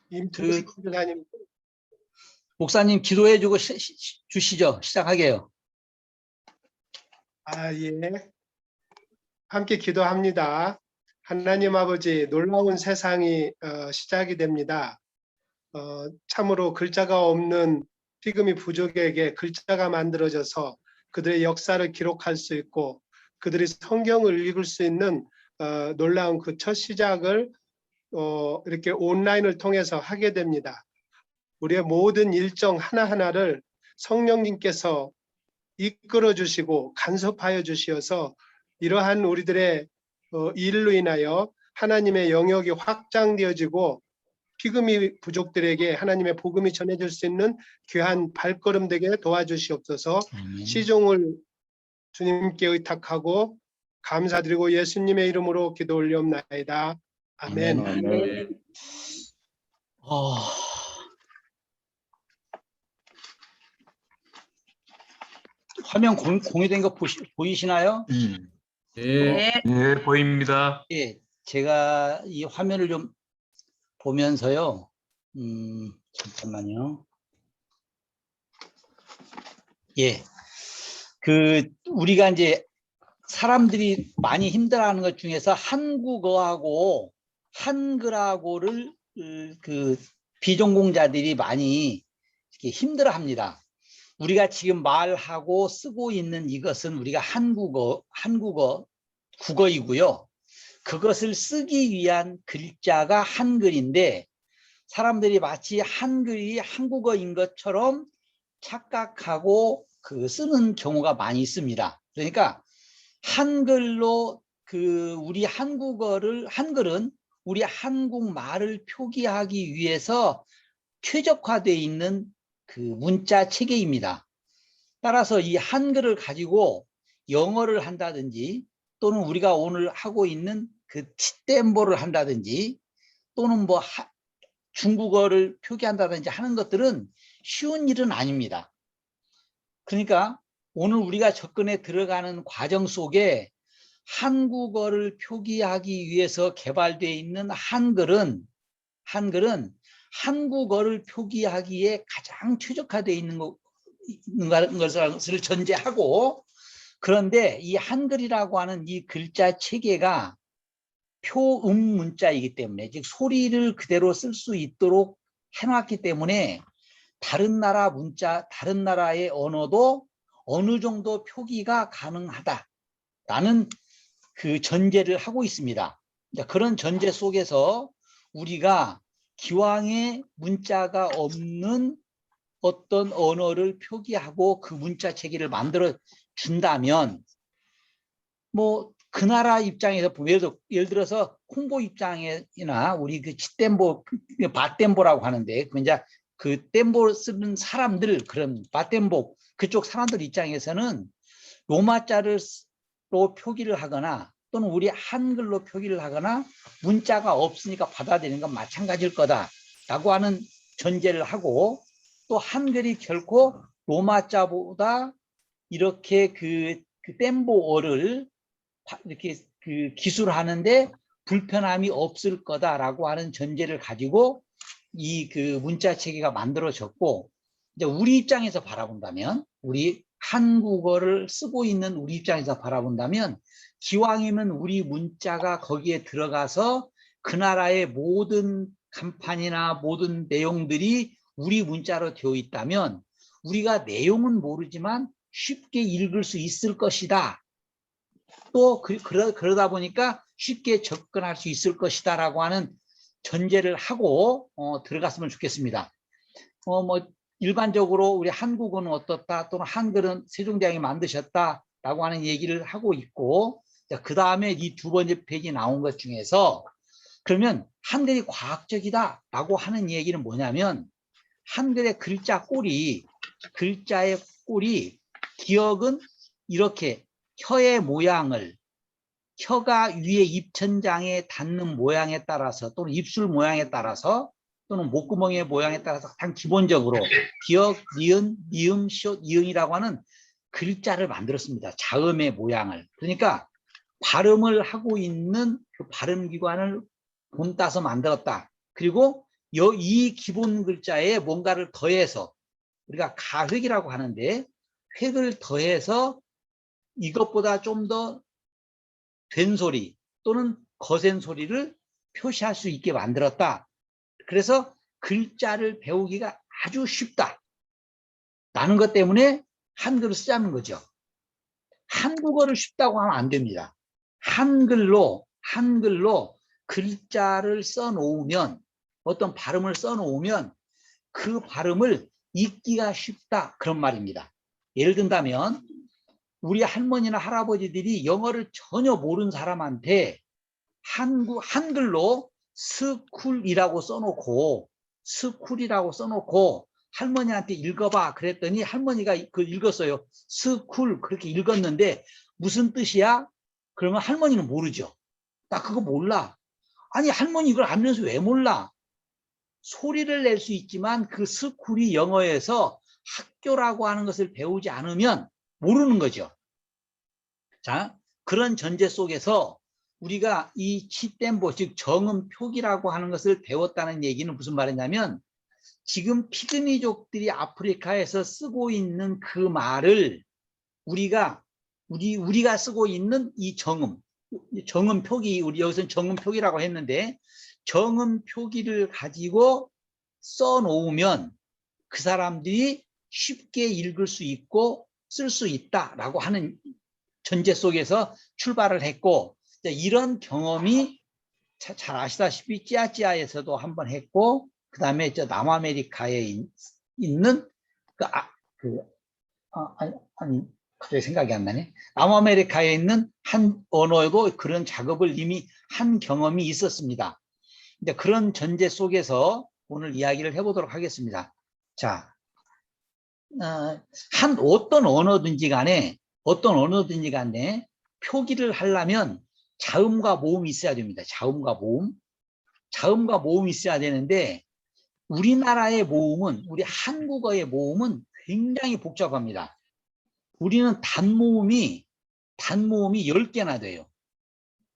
임충식 그 권사님. 목사님 기도해 주고 주시죠. 시작하게요. 예. 함께 기도합니다. 하나님 아버지, 놀라운 세상이 시작이 됩니다. 참으로 글자가 없는 피그미 부족에게 글자가 만들어져서 그들의 역사를 기록할 수 있고 그들이 성경을 읽을 수 있는 놀라운 그 첫 시작을 이렇게 온라인을 통해서 하게 됩니다. 우리의 모든 일정 하나하나를 성령님께서 이끌어 주시고 간섭하여 주시어서 이러한 우리들의 일로 인하여 하나님의 영역이 확장되어지고 피그미 부족들에게 하나님의 복음이 전해질 수 있는 귀한 발걸음 되게 도와주시옵소서. 시종을 주님께 의탁하고 감사드리고 예수님의 이름으로 기도 올리옵나이다. 아멘. 화면 공유된 거 보이시나요? 네. 네, 보입니다. 예, 제가 이 화면을 좀 보면서요. 잠깐만요. 예, 우리가 이제 사람들이 많이 힘들어하는 것 중에서 한국어하고 한글하고를 비전공자들이 많이 이렇게 힘들어합니다. 우리가 지금 말하고 쓰고 있는 이것은 우리가 국어이고요. 그것을 쓰기 위한 글자가 한글인데 사람들이 마치 한글이 한국어인 것처럼 착각하고 쓰는 경우가 많이 있습니다. 그러니까 한글로 우리 한글은 우리 한국말을 표기하기 위해서 최적화되어 있는 문자 체계입니다. 따라서 이 한글을 가지고 영어를 한다든지 또는 우리가 오늘 하고 있는 치댐보를 한다든지 또는 뭐 중국어를 표기한다든지 하는 것들은 쉬운 일은 아닙니다. 그러니까 오늘 우리가 접근에 들어가는 과정 속에 한국어를 표기하기 위해서 개발되어 있는 한글은 한국어를 표기하기에 가장 최적화되어 있는 것을 전제하고, 그런데 이 한글이라고 하는 이 글자 체계가 표음 문자이기 때문에, 즉 소리를 그대로 쓸 수 있도록 해놨기 때문에 다른 나라 문자, 다른 나라의 언어도 어느 정도 표기가 가능하다라는 전제를 하고 있습니다. 그런 전제 속에서 우리가 기왕에 문자가 없는 어떤 언어를 표기하고 그 문자 체계를 만들어 준다면, 뭐 그 나라 입장에서 예를 들어서 콩고 입장이나 우리 치댐보, 바댐보라고 하는데 댐보 쓰는 사람들, 그런 바댐보 그쪽 사람들 입장에서는 로마자로 표기를 하거나 또는 우리 한글로 표기를 하거나 문자가 없으니까 받아들이는 건 마찬가지일 거다라고 하는 전제를 하고, 또 한글이 결코 로마자보다 이렇게 댐보어를 이렇게 기술하는데 불편함이 없을 거다라고 하는 전제를 가지고 이 문자 체계가 만들어졌고, 이제 우리 입장에서 바라본다면, 우리 한국어를 쓰고 있는 우리 입장에서 바라본다면, 기왕이면 우리 문자가 거기에 들어가서 그 나라의 모든 간판이나 모든 내용들이 우리 문자로 되어 있다면 우리가 내용은 모르지만 쉽게 읽을 수 있을 것이다. 또 그러다 보니까 쉽게 접근할 수 있을 것이다 라고 하는 전제를 하고 들어갔으면 좋겠습니다. 뭐 일반적으로 우리 한국어는 어떻다, 또는 한글은 세종대왕이 만드셨다라고 하는 얘기를 하고 있고, 그 다음에 이 두 번째 페이지 나온 것 중에서 그러면 한글이 과학적이다라고 하는 얘기는 뭐냐면, 한글의 글자의 꼴이, 기억은 이렇게 혀의 모양을, 혀가 위에 입천장에 닿는 모양에 따라서 또는 입술 모양에 따라서 또는 목구멍의 모양에 따라서 가장 기본적으로 기역, 니은, 미음, 시옷, 이응이라고 하는 글자를 만들었습니다. 자음의 모양을. 그러니까 발음을 하고 있는 그 발음기관을 본따서 만들었다. 그리고 이 기본 글자에 뭔가를 더해서 우리가 가획이라고 하는데 획을 더해서 이것보다 좀 더 된 소리 또는 거센 소리를 표시할 수 있게 만들었다. 그래서 글자를 배우기가 아주 쉽다. 라는 것 때문에 한글을 쓰자는 거죠. 한국어를 쉽다고 하면 안 됩니다. 한글로 글자를 써놓으면 어떤 발음을 써놓으면 그 발음을 읽기가 쉽다 그런 말입니다. 예를 든다면 우리 할머니나 할아버지들이 영어를 전혀 모르는 사람한테 한글로 스쿨이라고 써놓고 할머니한테 읽어봐 그랬더니 할머니가 그걸 읽었어요. 스쿨 그렇게 읽었는데 무슨 뜻이야? 그러면 할머니는 모르죠. 나 그거 몰라. 아니 할머니 이걸 알면서 왜 몰라? 소리를 낼 수 있지만 그 스쿨이 영어에서 학교라고 하는 것을 배우지 않으면 모르는 거죠. 자, 그런 전제 속에서 우리가 이 치댐보 즉 정음 표기라고 하는 것을 배웠다는 얘기는 무슨 말이냐면 지금 피그미족들이 아프리카에서 쓰고 있는 그 말을 우리가 쓰고 있는 이 정음 표기, 우리 여기서는 정음 표기라고 했는데 정음 표기를 가지고 써놓으면 그 사람들이 쉽게 읽을 수 있고 쓸 수 있다라고 하는 전제 속에서 출발을 했고 이런 경험이 잘 아시다시피 찌아찌아에서도 한번 했고 그 다음에 남아메리카에 있는 갑자기 생각이 안 나네. 남아메리카에 있는 한 언어에도 그런 작업을 이미 한 경험이 있었습니다. 근데 그런 전제 속에서 오늘 이야기를 해보도록 하겠습니다. 자, 어떤 언어든지 간에 표기를 하려면 자음과 모음이 있어야 됩니다. 자음과 모음이 있어야 되는데 우리나라의 모음은 우리 한국어의 모음은 굉장히 복잡합니다. 우리는 단모음이 10개나 돼요.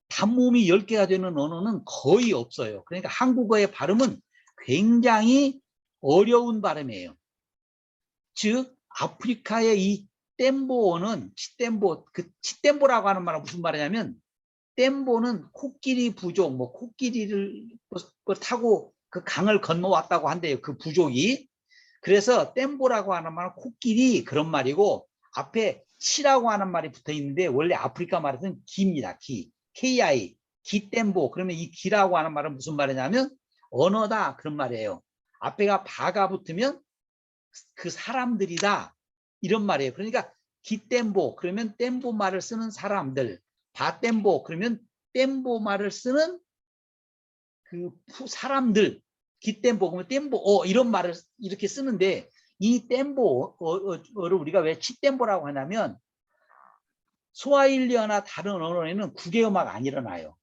단모음이 10개가 되는 언어는 거의 없어요. 그러니까 한국어의 발음은 굉장히 어려운 발음이에요. 즉 아프리카의 이 댐보어는 치댐보라고 하는 말은 무슨 말이냐면 댐보는 코끼리 부족, 코끼리를 타고 그 강을 건너왔다고 한대요. 그 부족이. 그래서 댐보라고 하는 말은 코끼리 그런 말이고 앞에 치라고 하는 말이 붙어 있는데 원래 아프리카 말에서는 기입니다. 기. KI. 기댐보. 그러면 이 기라고 하는 말은 무슨 말이냐면 언어다 그런 말이에요. 앞에가 바가 붙으면 그 사람들이다 이런 말이에요. 그러니까 기댐보 그러면 댐보 말을 쓰는 사람들, 바댐보 그러면 댐보 말을 쓰는 그 사람들, 기댐보 그러면 댐보 이런 말을 이렇게 쓰는데 이 댐보를 우리가 왜 치댐보라고 하냐면 스와힐리어나 다른 언어에는 국외음화가 안 일어나요.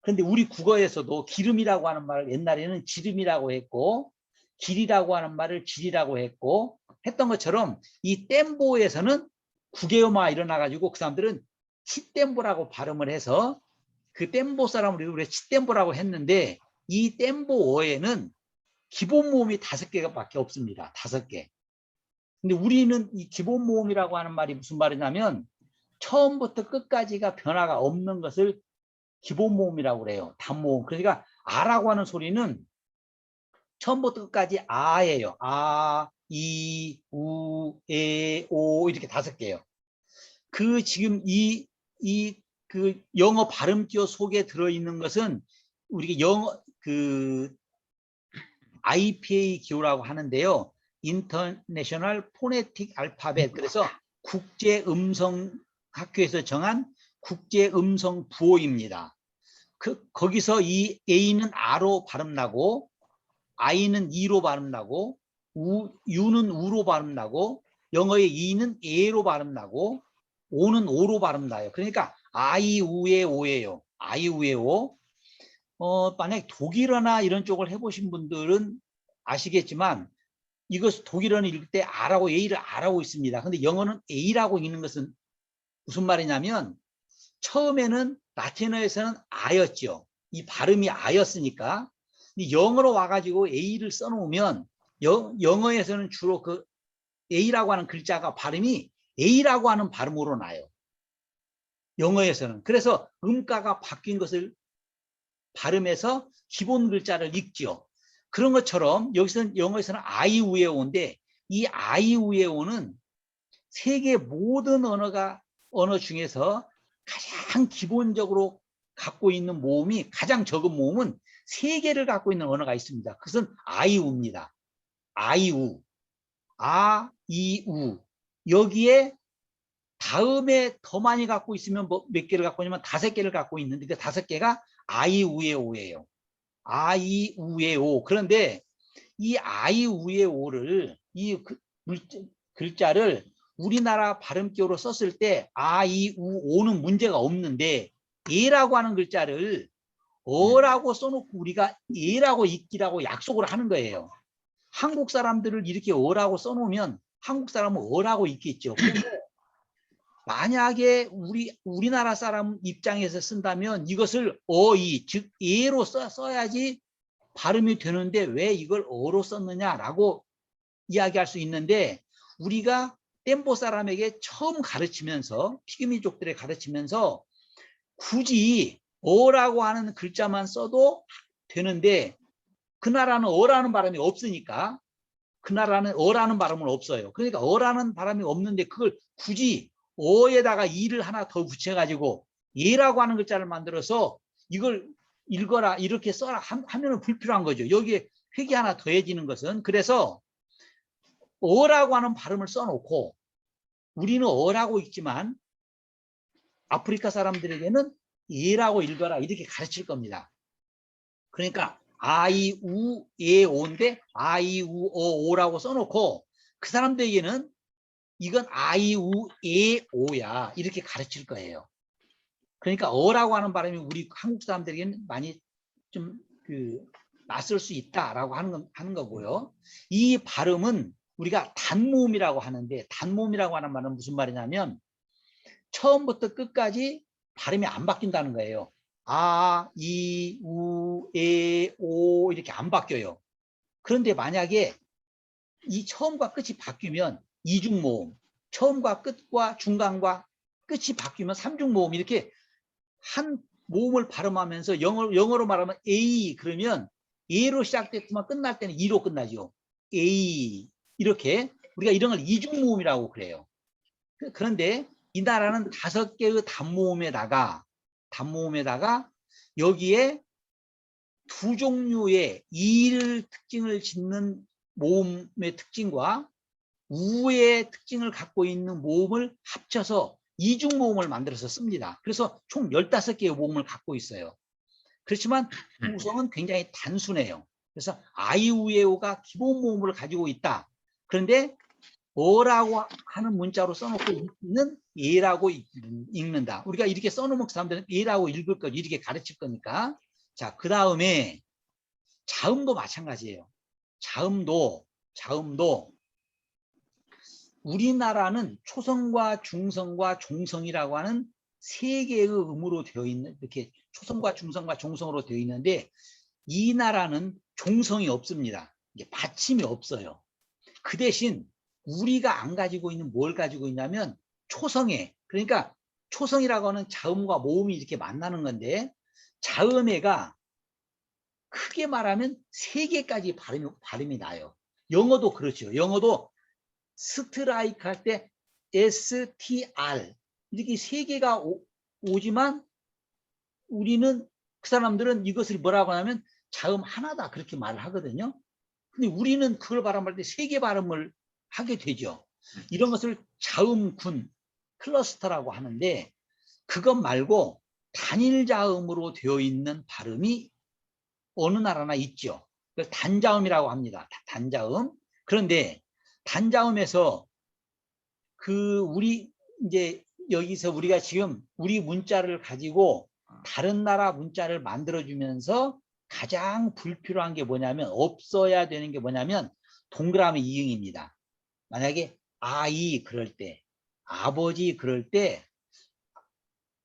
그런데 우리 국어에서도 기름이라고 하는 말을 옛날에는 지름이라고 했고 길이라고 하는 말을 질이라고 했던 것처럼 이 댐보에서는 국외음화가 일어나가지고 그 사람들은 치댐보라고 발음을 해서 그 댐보 사람을 우리가 치댐보라고 했는데 이 댐보어에는 기본 모음이 5개밖에 없습니다. 5개. 근데 우리는 이 기본 모음이라고 하는 말이 무슨 말이냐면 처음부터 끝까지가 변화가 없는 것을 기본 모음이라고 그래요. 단모음. 그러니까 아라고 하는 소리는 처음부터 끝까지 아예요. 아, 이, 우, 에, 오 이렇게 5개예요. 그 지금 그 영어 발음기호 속에 들어있는 것은 우리가 영어 IPA 기호라고 하는데요. 인터내셔널 포네틱 알파벳. 그래서 국제 음성 학교에서 정한 국제 음성 부호입니다. 거기서 이 A는 R로 발음 나고 I는 E로 발음 나고 U는 U로 발음 나고 영어의 E는 E로 발음 나고 O는 O로 발음 나요. 그러니까 아이우의 오예요. 아이우의 오. 만약 독일어나 이런 쪽을 해보신 분들은 아시겠지만 이것 독일어는 읽을 때 R하고 A를 R하고 있습니다. 근데 영어는 A라고 읽는 것은 무슨 말이냐면 처음에는 라틴어에서는 아였죠. 이 발음이 아였으니까 이 영어로 와가지고 A를 써놓으면 영어에서는 주로 그 A라고 하는 글자가 발음이 A라고 하는 발음으로 나요. 영어에서는. 그래서 음가가 바뀐 것을 발음해서 기본 글자를 읽죠. 그런 것처럼 여기서는 영어에서는 아이우에오인데 이 아이우에오는 세계 모든 언어 중에서 가장 기본적으로 갖고 있는 모음이 가장 적은 모음은 3개를 갖고 있는 언어가 있습니다. 그것은 아이우입니다. 아이우, 아, 이, 우. 여기에 다음에 더 많이 갖고 있으면 몇 개를 갖고 있냐면 5개를 갖고 있는데 그 5개가 아이우에오예요. 아이우에오. 그런데 이 아이우에오를 글자를 우리나라 발음기호로 썼을 때 아이우오는 문제가 없는데 에라고 하는 글자를 어라고 써놓고 우리가 에라고 읽기라고 약속을 하는 거예요. 한국 사람들을 이렇게 어라고 써놓으면 한국 사람은 어라고 읽겠죠. 그런데 만약에 우리나라 사람 입장에서 쓴다면 이것을 어이, 즉 에로 써야지 발음이 되는데 왜 이걸 어로 썼느냐라고 이야기할 수 있는데 우리가 댐보 사람에게 처음 가르치면서 피그미족들에 가르치면서 굳이 어라고 하는 글자만 써도 되는데 그 나라는 어라는 발음이 없으니까 그 나라는 어라는 발음은 없어요. 그러니까 어라는 발음이 없는데 그걸 굳이 어에다가 이를 하나 더 붙여가지고 예라고 하는 글자를 만들어서 이걸 읽어라 이렇게 써라 하면은 불필요한 거죠. 여기에 획이 하나 더해지는 것은 그래서 어라고 하는 발음을 써놓고 우리는 어라고 읽지만 아프리카 사람들에게는 예라고 읽어라 이렇게 가르칠 겁니다. 그러니까 아이우에오인데 아이우어오라고 써놓고 그 사람들에게는 이건 아이우에오야 이렇게 가르칠 거예요. 그러니까 어라고 하는 발음이 우리 한국 사람들에게는 많이 좀 낯설 수 있다라고 하는 거고요. 이 발음은 우리가 단모음이라고 하는데 단모음이라고 하는 말은 무슨 말이냐면 처음부터 끝까지 발음이 안 바뀐다는 거예요. 아, 이, 우, 에, 오 이렇게 안 바뀌어요. 그런데 만약에 이 처음과 끝이 바뀌면 이중모음, 처음과 끝과 중간과 끝이 바뀌면 삼중모음 이렇게 한 모음을 발음하면서 영어로 말하면 A 그러면 A로 시작됐지만 끝날 때는 E로 끝나죠. A 이렇게 우리가 이런 걸 이중모음이라고 그래요. 그런데 이 나라는 5개의 단모음에다가 여기에 2종류의 일 특징을 짓는 모음의 특징과 우의 특징을 갖고 있는 모음을 합쳐서 이중모음을 만들어서 씁니다. 그래서 총 15개의 모음을 갖고 있어요. 그렇지만 구성은 굉장히 단순해요. 그래서 아이우에오가 기본 모음을 가지고 있다. 그런데 어라고 하는 문자로 써놓고 읽는 예라고 읽는다. 우리가 이렇게 써놓으면 그 사람들은 예라고 읽을 거 이렇게 가르칠 거니까. 자, 그 다음에 자음도 마찬가지예요. 자음도 우리나라는 초성과 중성과 종성이라고 하는 3개의 음으로 되어 있는 이렇게 초성과 중성과 종성으로 되어 있는데 이 나라는 종성이 없습니다. 이게 받침이 없어요. 그 대신 우리가 안 가지고 있는 뭘 가지고 있냐면 초성애. 그러니까 초성이라고 하는 자음과 모음이 이렇게 만나는 건데 자음애가 크게 말하면 3개까지 발음이 나요. 영어도 그렇죠. 영어도 스트라이크 할 때 STR 이렇게 3개가 오지만 우리는 그 사람들은 이것을 뭐라고 하냐면 자음 하나다 그렇게 말을 하거든요. 근데 우리는 그걸 발음할 때 3개 발음을 하게 되죠. 이런 것을 자음군 클러스터라고 하는데 그것 말고 단일 자음으로 되어 있는 발음이 어느 나라나 있죠. 그걸 단자음이라고 합니다. 단자음. 그런데 단자음에서 우리 이제 여기서 우리가 지금 우리 문자를 가지고 다른 나라 문자를 만들어주면서 가장 불필요한 게 뭐냐면 없어야 되는 게 뭐냐면 동그라미 이응입니다. 만약에 아이 그럴 때 아버지 그럴 때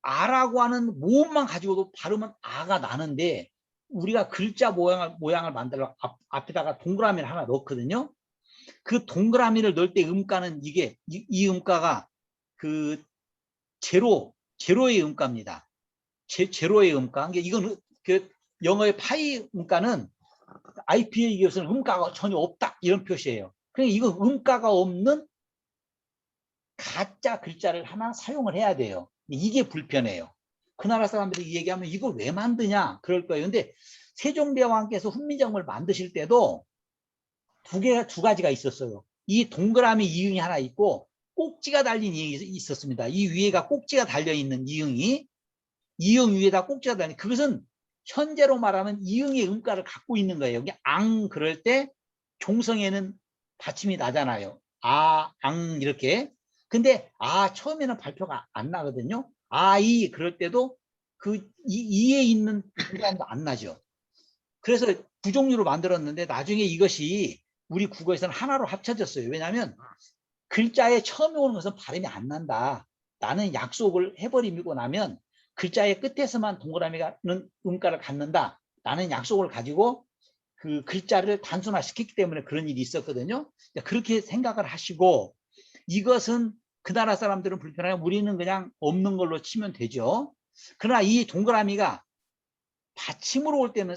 아라고 하는 모음만 가지고도 발음은 아가 나는데 우리가 글자 모양을 만들어 앞에다가 동그라미를 하나 넣거든요. 그 동그라미를 넣을 때 음가는 이 음가가 그 제로의 음가입니다. 제로의 음가. 그러니까 이건 그 영어의 파이 음가는 IPA 기업에서는 음가가 전혀 없다 이런 표시예요. 그러니까 이거 음가가 없는 가짜 글자를 하나 사용을 해야 돼요. 이게 불편해요. 그 나라 사람들이 얘기하면 이걸 왜 만드냐 그럴 거예요. 근데 세종대왕께서 훈민정음을 만드실 때도 두 가지가 있었어요. 이 동그라미 이응이 하나 있고 꼭지가 달린 이응이 있었습니다. 이 위에가 꼭지가 달려있는 이응 위에다 꼭지가 달린, 그것은 현재로 말하면 이응의 음가를 갖고 있는 거예요. 여기 앙 그럴 때 종성에는 받침이 나잖아요. 아, 앙 이렇게. 근데 처음에는 발표가 안 나거든요. 이 그럴 때도 그 이에 있는 동그라미도 안 나죠. 그래서 부종류로 만들었는데 나중에 이것이 우리 국어에서는 하나로 합쳐졌어요. 왜냐하면 글자에 처음에 오는 것은 발음이 안 난다. 나는 약속을 해버리고 나면 글자의 끝에서만 동그라미가는 음가를 갖는다. 나는 약속을 가지고 그 글자를 단순화시켰기 때문에 그런 일이 있었거든요. 그렇게 생각을 하시고 이것은 그 나라 사람들은 불편하고 우리는 그냥 없는 걸로 치면 되죠. 그러나 이 동그라미가 받침으로 올 때는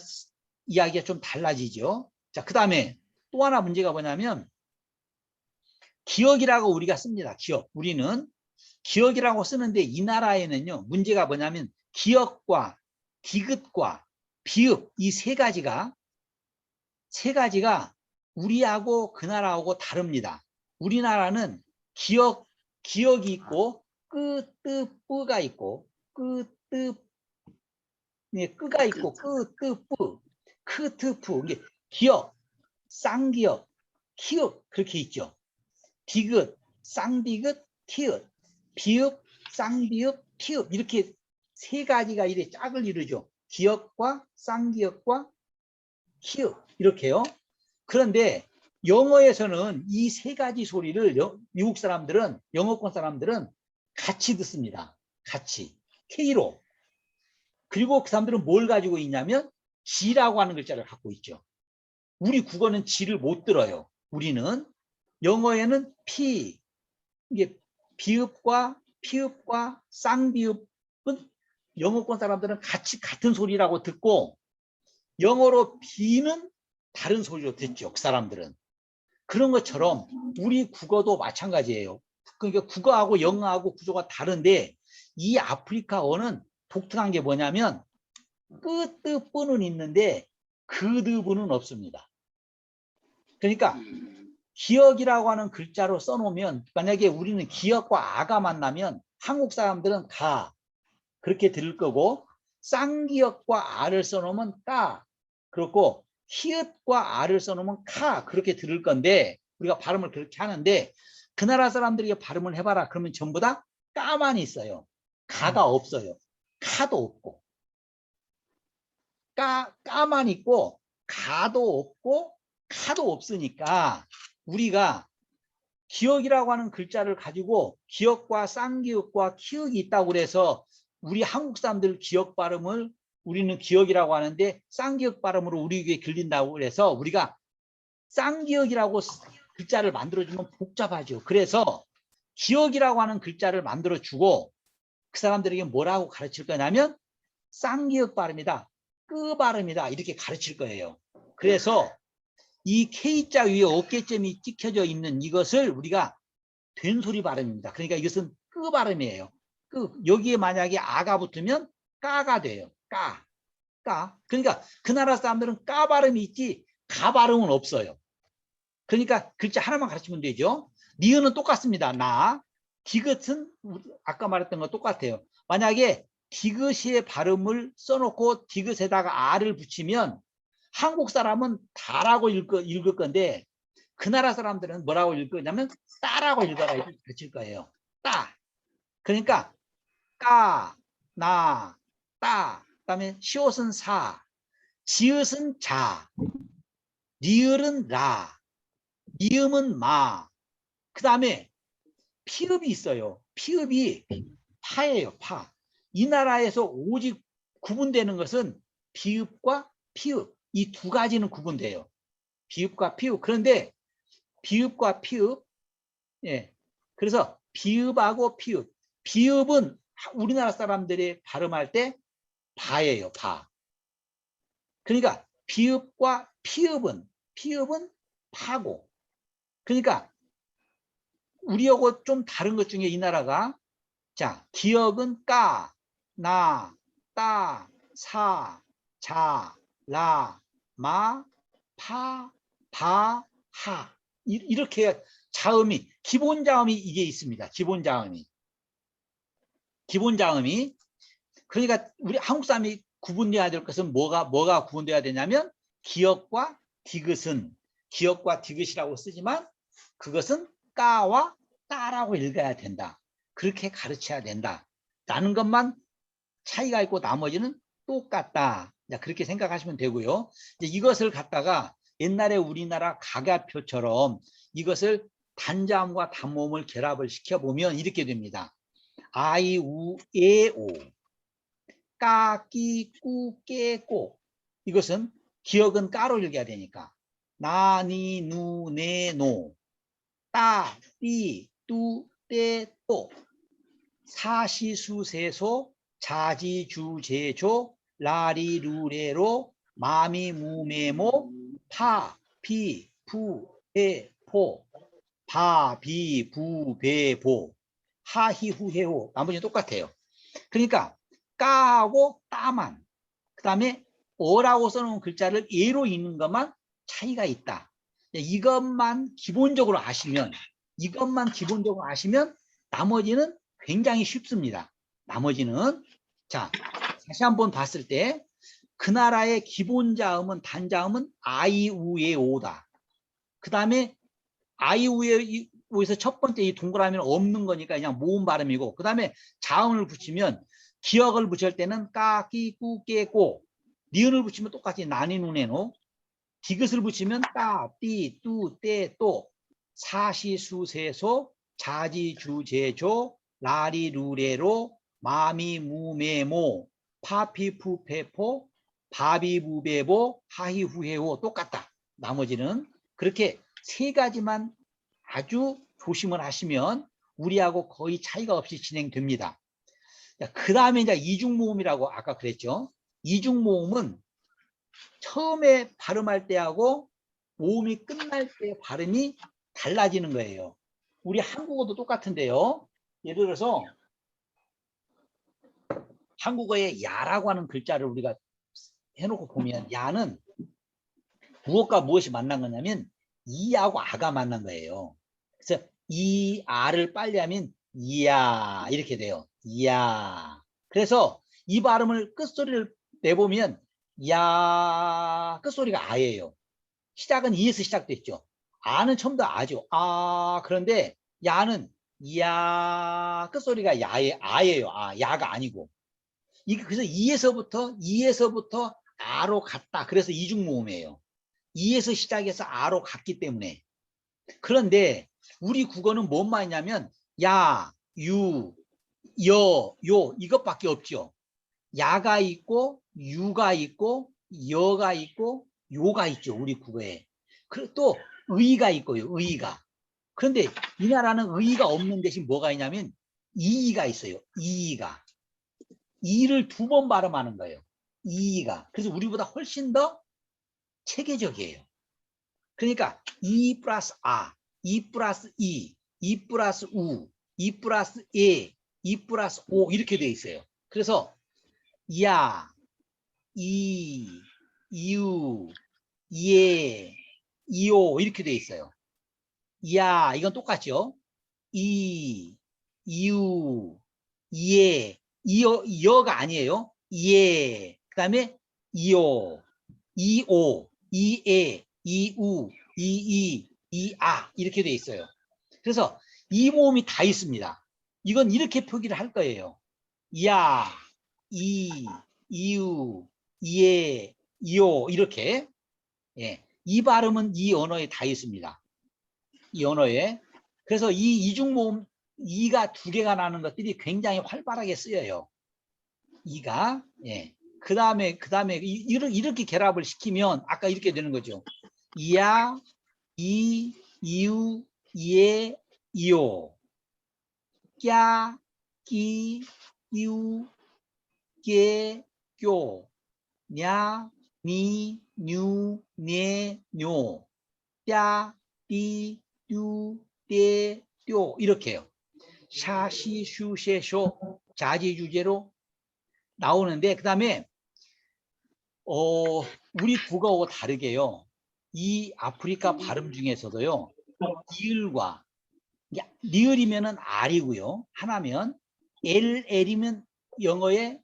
이야기가 좀 달라지죠. 자, 그 다음에 또 하나 문제가 뭐냐면 기억이라고 우리가 씁니다. 기억. 우리는 기억이라고 쓰는데 이 나라에는요. 문제가 뭐냐면 기억과 디귿과 비읍 이 세 가지가 우리하고 그 나라하고 다릅니다. 우리나라는 기억이 있고 끄뜨뿌가 있고 끄가 있고 끄뜨뿌 크트푸 이게 기억, 쌍기억, 키읔 그렇게 있죠. 디귿, 쌍디귿, 티읕, 비읍, 쌍비읍, 티읕 이렇게 세 가지가 이렇게 짝을 이루죠. 기억과 쌍기역과 키읔 이렇게요. 그런데 영어에서는 이 세 가지 소리를 미국 사람들은 영어권 사람들은 같이 듣습니다. 같이 K로. 그리고 그 사람들은 뭘 가지고 있냐면 G라고 하는 글자를 갖고 있죠. 우리 국어는 G를 못 들어요. 우리는 영어에는 P 이게 비읍과 피읍과 쌍비읍은 영어권 사람들은 같은 소리라고 듣고 영어로 B는 다른 소리로 듣죠. 그 사람들은. 그런 것처럼 우리 국어도 마찬가지예요. 그러니까 국어하고 영어하고 구조가 다른데 이 아프리카어는 독특한 게 뭐냐면 끄뜨뿌는 있는데 그드부는 없습니다. 그러니까 기억이라고 하는 글자로 써놓으면 만약에 우리는 기억과 아가 만나면 한국 사람들은 가 그렇게 들을 거고 쌍기역과 아를 써놓으면 따 그렇고 히읗과 아를 써놓으면 카 그렇게 들을 건데 우리가 발음을 그렇게 하는데 그 나라 사람들이 발음을 해봐라 그러면 전부 다 까만 있어요. 가가 없어요. 카도 없고 까만 있고 가도 없고 카도 없으니까 우리가 기억이라고 하는 글자를 가지고 기억과 쌍기역과 키읔이 있다고 그래서 우리 한국 사람들 기억 발음을 우리는 기억이라고 하는데 쌍기역 발음으로 우리 귀에 들린다고 그래서 우리가 쌍기역이라고 글자를 만들어주면 복잡하죠. 그래서 기억이라고 하는 글자를 만들어주고 그 사람들에게 뭐라고 가르칠 거냐면 쌍기역 발음이다. 끄 발음이다. 이렇게 가르칠 거예요. 그래서 이 K자 위에 어깨점이 찍혀져 있는 이것을 우리가 된소리 발음입니다. 그러니까 이것은 끄 발음이에요. 여기에 만약에 아가 붙으면 까가 돼요. 까. 그러니까 그 나라 사람들은 까 발음이 있지 가 발음은 없어요. 그러니까 글자 하나만 가르치면 되죠. 니은은 똑같습니다. 나. 디귿은 아까 말했던 거 똑같아요. 만약에 디귿의 발음을 써놓고 디귿에다가 아를 붙이면 한국 사람은 다라고 읽을 건데 그 나라 사람들은 뭐라고 읽냐면 따라고 읽어라 이렇게 가르칠 거예요. 따. 그러니까 까, 나, 따. 그다음에 시옷은 사, 지읒은 자, 리을은 라, 미음은 마. 그다음에 피읍이 있어요. 피읍이 파예요. 파. 이 나라에서 오직 구분되는 것은 비읍과 피읍 이 두 가지는 구분돼요. 비읍과 피읍. 그런데 비읍과 피읍 예. 그래서 비읍하고 피읍. 비읍은 우리나라 사람들이 발음할 때 바예요. 바. 그러니까 비읍과 피읍은 파고. 그러니까 우리하고 좀 다른 것 중에 이 나라가 자, 기역은 까, 나, 따, 사, 자, 라, 마, 파, 바, 하. 이렇게 자음이 기본 자음이 이게 있습니다. 기본 자음이. 그러니까 우리 한국 사람이 구분돼야 될 것은 뭐가 구분돼야 되냐면 기역과 디귿이라고 쓰지만 그것은 까와 따라고 읽어야 된다. 그렇게 가르쳐야 된다. 라는 것만 차이가 있고 나머지는 똑같다. 그렇게 생각하시면 되고요. 이것을 갖다가 옛날에 우리나라 가가표처럼 이것을 단자음과 단모음을 결합을 시켜보면 이렇게 됩니다. 아이, 우, 에, 오. 까, 끼, 꾸, 깨, 꼬. 이것은 기역은 까로 읽어야 되니까. 나, 니, 누, 네, 노. 따, 띠, 뚜, 떼, 또. 사시수세소, 자지주제조, 라리루레로, 마미무메모, 파, 피, 부, 에, 포. 바, 비, 부, 배, 보. 하히후해호. 나머지는 똑같아요. 그러니까 까하고 따만 그 다음에 어라고 써놓은 글자를 예로 읽는 것만 차이가 있다. 이것만 기본적으로 아시면 나머지는 굉장히 쉽습니다. 나머지는 자 다시 한번 봤을 때 그 나라의 기본 자음은 단자음은 아이우에 오다. 그 다음에 아이우에 오에서 첫 번째 이 동그라미는 없는 거니까 그냥 모음 발음이고 그 다음에 자음을 붙이면 기역을 붙일 때는 까, 끼, 꾸, 깨, 꼬. 니은을 붙이면 똑같이 나니, 누네, 노. 디귿을 붙이면 따, 띠, 뚜, 떼, 또. 사시, 수, 세, 소. 자지, 주, 제, 조. 라리, 루레로. 마미, 무, 메, 모. 파피, 푸, 페, 포. 바비, 부, 베, 보. 하히, 후, 해, 호. 똑같다. 나머지는 그렇게 세 가지만 아주 조심을 하시면 우리하고 거의 차이가 없이 진행됩니다. 그 다음에 이제 이중모음이라고 아까 그랬죠. 이중모음은 처음에 발음할 때하고 모음이 끝날 때 발음이 달라지는 거예요. 우리 한국어도 똑같은데요. 예를 들어서 한국어에 야라고 하는 글자를 우리가 해놓고 보면 야는 무엇과 무엇이 만난 거냐면 이하고 아가 만난 거예요. 그래서 이, 아를 빨리 하면 이야 이렇게 돼요. 이야. 그래서 이 발음을 끝소리를 내보면 야 끝소리가 아예요. 시작은 이에서 시작됐죠. 아는 처음부터 아죠. 아 그런데 야는 야 끝소리가 아예요. 아 야가 아니고. 그래서 이에서부터 아로 갔다. 그래서 이중모음이에요. 이에서 시작해서 아로 갔기 때문에. 그런데 우리 국어는 뭔 말이냐면 야, 유, 여, 요 이것밖에 없죠. 야가 있고 유가 있고 여가 있고 요가 있죠. 우리 국어에. 그리고 또 의가 있고요. 의가. 그런데 이 나라는 의가 없는 대신 뭐가 있냐면 이가 있어요. 이가. 이를 두 번 발음하는 거예요. 이가. 그래서 우리보다 훨씬 더 체계적이에요. 그러니까 이 플러스 아, 이 플러스 이 플러스 우, 이 플러스 에, 이 플러스 오 이렇게 돼 있어요. 그래서 야, 이, 이유, 예, 이오 이렇게 돼 있어요. 야, 이건 똑같죠? 이, 이유, 예, 여가 아니에요. 예, 그 다음에 이오, 이오, 이에, 이우, 이이, 이아 이렇게 돼 있어요. 그래서 이 모음이 다 있습니다. 이건 이렇게 표기를 할 거예요. 야, 이, 이유, 이에, 이오 이렇게. 예, 이 발음은 이 언어에 다 있습니다. 이 언어에. 그래서 이 이중모음 이가 두 개가 나는 것들이 굉장히 활발하게 쓰여요. 이가. 예. 그다음에 이렇게 결합을 시키면 아까 이렇게 되는 거죠. 이야, 이, 이유, 이에, 이요. 꺄, 끼, 이유, 께, 교. 냐, 니, 뉴, 네, 뇨. 뗀, 띠, 뚠, 떼, 뚠 이렇게요. 샤, 시, 슈, 셰, 쇼 자지주제로 나오는데 그 다음에 우리 국어하고 다르게요. 이 아프리카 발음 중에서도요. 니을과 니을이면은 R이고요. 하나면 L이면 영어의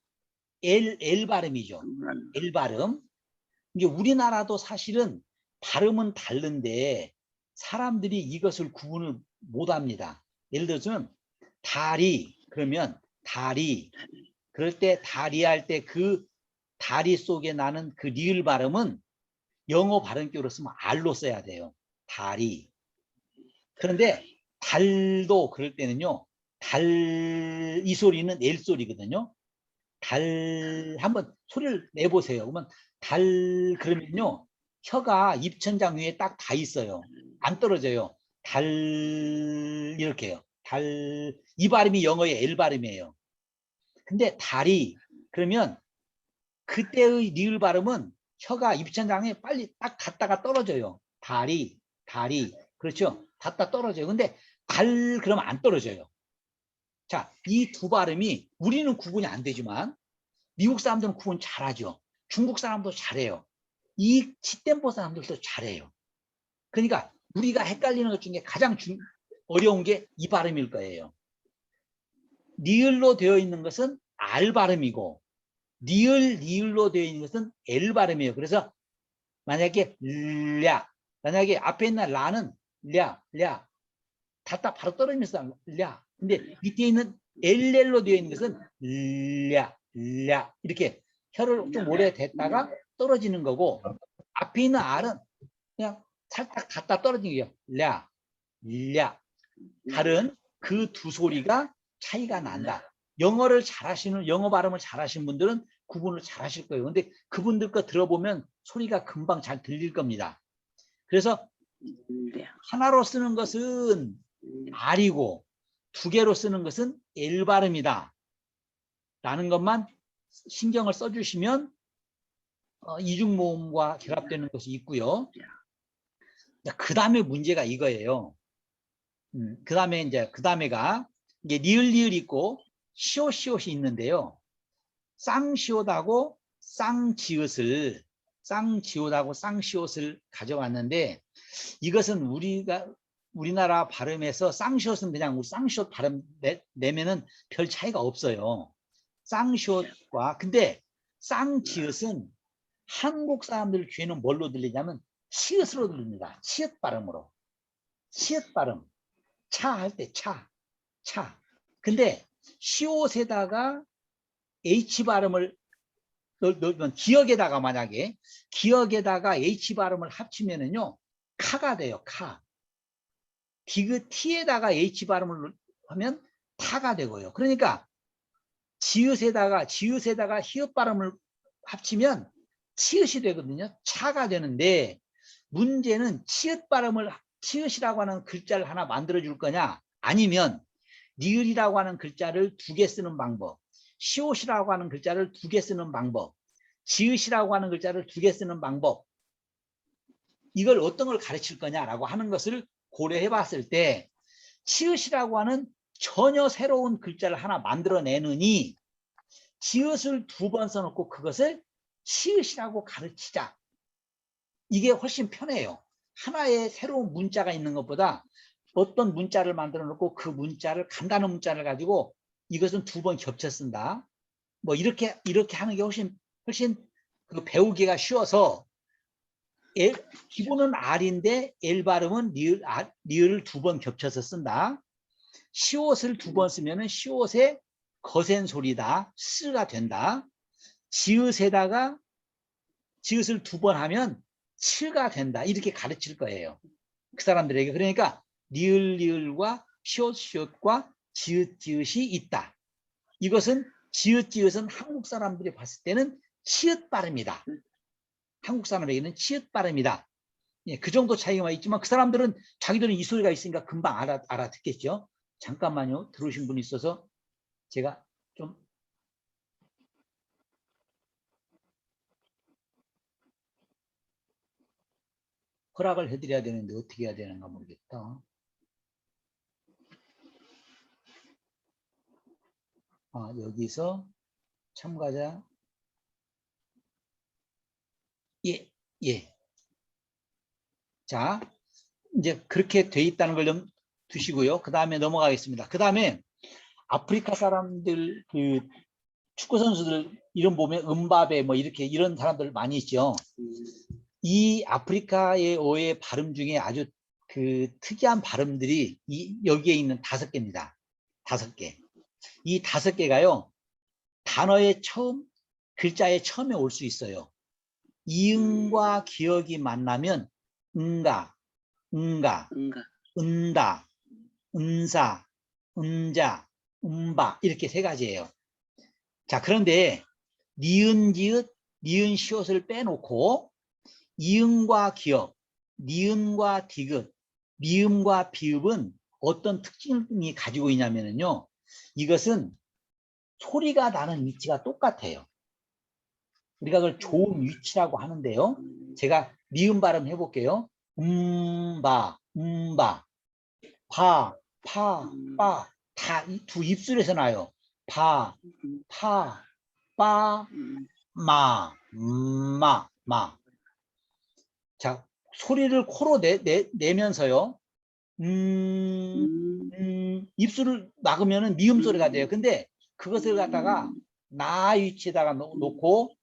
L 발음이죠. L 발음. 이게 우리나라도 사실은 발음은 다른데 사람들이 이것을 구분을 못합니다. 예를 들어서 다리 그러면 다리 그럴 때 다리 할 때 그 다리 속에 나는 그 리을 발음은 영어 발음격으로 쓰면 R로 써야 돼요. 다리. 그런데 달도 그럴 때는요. 달 이 소리는 L 소리거든요. 달 한번 소리를 내보세요. 그러면 달 그러면요. 혀가 입천장 위에 딱 다 있어요. 안 떨어져요. 달 이렇게요. 달 이 발음이 영어의 L 발음이에요. 근데 다리 그러면 그때의 리을 발음은 혀가 입천장에 빨리 딱 갔다가 떨어져요. 다리 그렇죠. 닿다 떨어져요. 근데 달 그러면 안 떨어져요. 자, 이 두 발음이 우리는 구분이 안 되지만 미국 사람들은 구분 잘하죠. 중국 사람도 잘해요. 이 치템포 사람들도 잘해요. 그러니까 우리가 헷갈리는 것 중에 가장 어려운 게 이 발음일 거예요. 니을로 되어 있는 것은 R 발음이고 니을로 되어 있는 것은 L 발음이에요. 그래서 만약에 만약에 앞에 있는 라는 닿다 바로 떨어지면서 근데 밑에 있는 LL로 되어 있는 것은 이렇게 혀를 좀 오래 댔다가 떨어지는 거고 앞에 있는 R은 그냥 살짝 닿다 떨어지는 거예요. 다른 그 두 소리가 차이가 난다. 영어 발음을 잘하시는 분들은 구분을 잘 하실 거예요. 근데 그분들 거 들어보면 소리가 금방 잘 들릴 겁니다. 그래서 하나로 쓰는 것은 R이고 두 개로 쓰는 것은 L 발음이다. 라는 것만 신경을 써주시면 이중모음과 결합되는 것이 있고요. 그 다음에 문제가 이거예요. 그 다음에가 이게 니을 있고 시옷이 있는데요. 쌍시옷하고 쌍지읒을 가져왔는데 이것은 우리나라 발음에서 쌍시옷은 그냥 쌍시옷 발음 내면은 별 차이가 없어요. 쌍시옷과 근데 쌍지읒은 한국 사람들 귀에는 뭘로 들리냐면 치읓으로 들립니다. 치읓 발음으로. 치읓 발음. 차 할 때 차. 근데 시옷에다가 H 발음을 넣으면 기억에다가 만약에 기억에다가 H 발음을 합치면은요 카가 돼요. 카. 디귿 T에다가 H 발음을 하면 타가 되고요. 그러니까 지읒에다가 히읗 발음을 합치면 치읓이 되거든요. 차가 되는데 문제는 치읓이라고 하는 글자를 하나 만들어 줄 거냐 아니면 니을이라고 하는 글자를 두 개 쓰는 방법, 시옷이라고 하는 글자를 두 개 쓰는 방법, 지읒이라고 하는 글자를 두 개 쓰는 방법, 이걸 어떤 걸 가르칠 거냐라고 하는 것을 고려해 봤을 때 치읓이라고 하는 전혀 새로운 글자를 하나 만들어내느니 지읒을 두 번 써놓고 그것을 치읓이라고 가르치자. 이게 훨씬 편해요. 하나의 새로운 문자가 있는 것보다 어떤 문자를 만들어 놓고 그 문자를 간단한 문자를 가지고 이것은 두 번 겹쳐 쓴다. 뭐 이렇게 하는 게 훨씬 그 배우기가 쉬워서 기본은 R인데 L 발음은 니을을 두 번 겹쳐서 쓴다. 시옷을 두 번 쓰면은 시옷의 거센 소리다. 스가 된다. 지읒을 두 번 하면 츠가 된다. 이렇게 가르칠 거예요. 그 사람들에게. 그러니까 니을과 시옷과 지읒이 있다. 이것은 지읒은 한국 사람들이 봤을 때는 치읓 발음이다. 한국 사람에게는 치읓 발음이다. 예, 그 정도 차이가 있지만 그 사람들은 자기들은 이 소리가 있으니까 금방 알아듣겠죠. 잠깐만요. 들어오신 분이 있어서 제가 좀 허락을 해드려야 되는데 어떻게 해야 되는가 모르겠다. 여기서 참가자 예. 자, 이제 그렇게 돼 있다는 걸 좀 두시고요. 그 다음에 넘어가겠습니다. 그 다음에 아프리카 사람들 그 축구 선수들 이름 보면 은바베 뭐 이렇게 이런 사람들 많이 있죠. 이 아프리카의 어의 발음 중에 아주 그 특이한 발음들이 여기에 있는 5개입니다. 5개. 이 5개가요. 단어의 글자의 처음에 올 수 있어요. 이응과 기억이 만나면 은가, 은다, 은사, 은자, 은바 이렇게 3가지예요. 자, 그런데 니은, 기읒, 니은, 시옷을 빼놓고 이응과 기억, 니은과 디귿, 미음과 비읍은 어떤 특징이 가지고 있냐면요. 이것은 소리가 나는 위치가 똑같아요. 우리가 그걸 좋은 위치라고 하는데요. 제가 미음 발음 해볼게요. 바, 파, 빠, 다 이 두 입술에서 나요. 파, 빠, 마. 자, 소리를 코로 내면서요. 입술을 막으면 미음 소리가 돼요. 근데 그것을 갖다가 나 위치에다가 놓고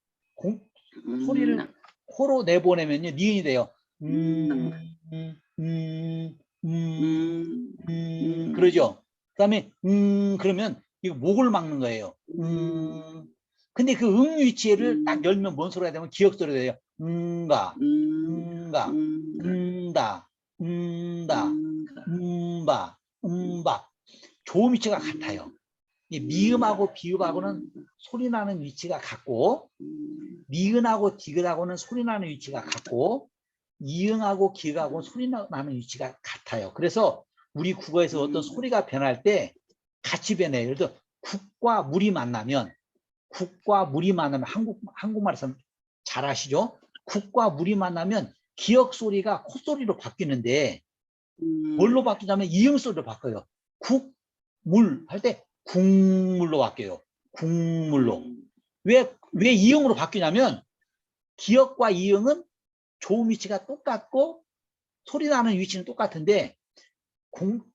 소리를 코로 내보내면요. 니은이 돼요. 그러죠. 그 다음에 그러면 이거 목을 막는 거예요. 근데 그 위치를 딱 열면 뭔 소리가 되면 기억 소리가 돼요. 은다, 좋은 위치가 같아요. 미음하고 비읍하고는 소리 나는 위치가 같고, 미은하고 디귿하고는 소리 나는 위치가 같고, 이응하고 기하고 소리 나는 위치가 같아요. 그래서 우리 국어에서 어떤 소리가 변할 때 같이 변해요. 예를 들어 국과 물이 만나면 한국말에서 잘 아시죠? 국과 물이 만나면 기역 소리가 콧소리로 바뀌는데 뭘로 바뀌냐면 이응 소리로 바뀌어요. 국, 물 할 때 국물로 바뀌어요. 국물로. 왜 이응으로 바뀌냐면 기역과 이응은 좋은 위치가 똑같고 소리 나는 위치는 똑같은데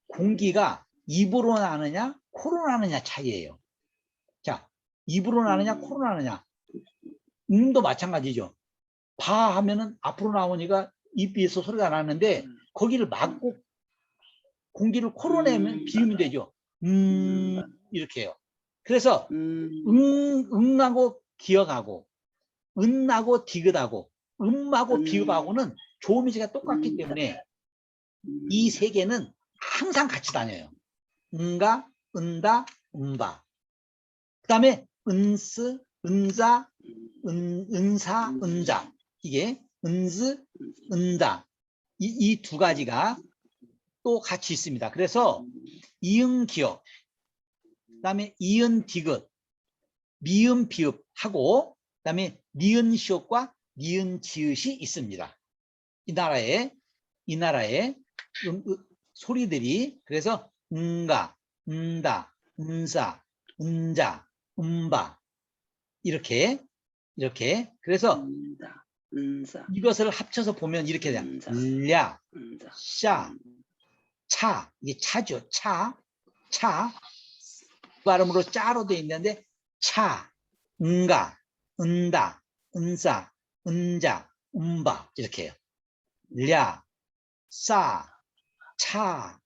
공기가 입으로 나느냐 코로 나느냐 차이예요. 자, 입으로 나느냐 코로 나느냐. 도 마찬가지죠. 바 하면은 앞으로 나오니까 입에서 소리가 나는데 거기를 막고 공기를 코로 내면 비우면 되죠. 이렇게 해요. 그래서 응하고 기억하고 은하고 디귿하고 음하고 비읍하고는 좋은 위치가 똑같기 때문에 이 3개는 항상 같이 다녀요. 은가, 은다, 은바. 그 다음에 은스, 은자, 은사, 은자. 이게 은스, 은다. 이 2가지가 또 같이 있습니다. 그래서 이응 기억, 그 다음에 이은 디귿, 미음 비읍 하고 그 다음에 니은 시옷과 니은 지읒이 있습니다. 이 나라의 소리들이 그래서 은가, 은다, 은사, 은자, 은바 이렇게 그래서 이것을 합쳐서 보면 이렇게 돼요. 랴, 샤, 차, 이게 차죠. 차 발음으로 짜로 되어 있는데 차, 은가, 은다, 은사, 은자, 은바 이렇게 해요. 랴, 싸, 차,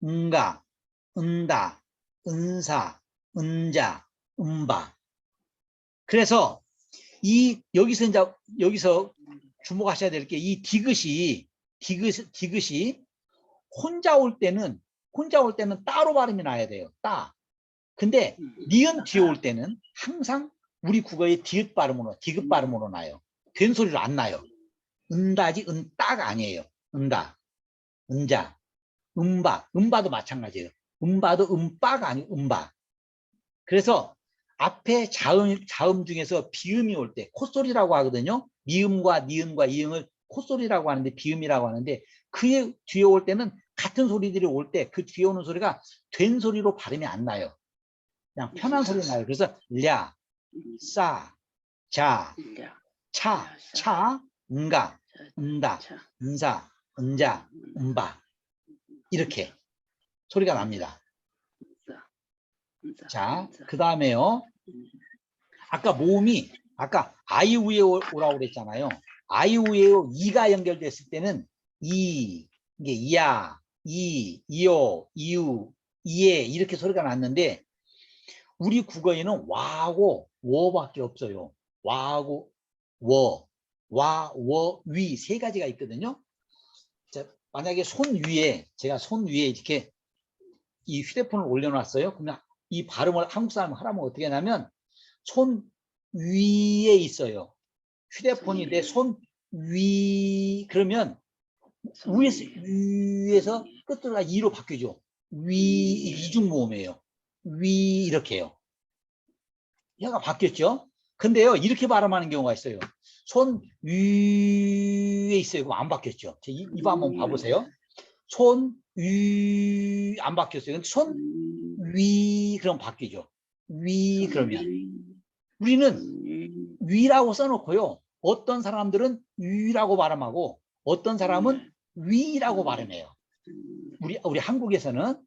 은가, 은다, 은사, 은자, 은바. 그래서 여기서 주목하셔야 될 게 이 디귿이 혼자 올 때는 따로 발음이 나야 돼요. 따. 근데 니은 뒤에 올 때는 항상 우리 국어의 디귿 발음으로, 디귿 발음으로 나요. 된 소리로 안 나요. 은다지 은따가 아니에요. 은다, 은자, 음바, 음바도 마찬가지예요. 음바도 음바가 아니고 음바. 그래서 앞에 자음 중에서 비음이 올 때 콧소리라고 하거든요. 미음과 니은과 이응을 콧소리라고 하는데 비음이라고 하는데 그 뒤에 올 때는 같은 소리들이 올 때 그 뒤에 오는 소리가 된 소리로 발음이 안 나요. 그냥 편한 소리 나요. 그래서 랴, 싸, 자, 차, 차, 응가, 은다, 은사, 은자, 은바 이렇게 소리가 납니다. 자, 그 다음에요. 아까 모음이 아까 아이우에 오라고 그랬잖아요. 아이우에 이가 연결됐을 때는 이게 이야, 이요, 이유, 이에 이렇게 소리가 났는데 우리 국어에는 와하고 워밖에 없어요. 와하고 워, 와, 워, 위 세 가지가 있거든요. 자, 만약에 손 위에 제가 손 위에 이렇게 이 휴대폰을 올려놨어요. 그러면 이 발음을 한국 사람 하라면 어떻게 하냐면 손 위에 있어요. 휴대폰이 내 손 위 그러면 위에서 끝으로 이로 바뀌죠. 위 이중 모음이에요. 위 이렇게요. 얘가 바뀌었죠. 근데요 이렇게 발음하는 경우가 있어요. 손 위에 있어요. 그럼 안 바뀌었죠. 이거 한번 봐보세요. 손 위 안 바뀌었어요. 근데 손 위 그럼 바뀌죠. 위 그러면 우리는 위라고 써놓고요. 어떤 사람들은 위라고 발음하고 어떤 사람은 위라고 발음해요. 우리 한국에서는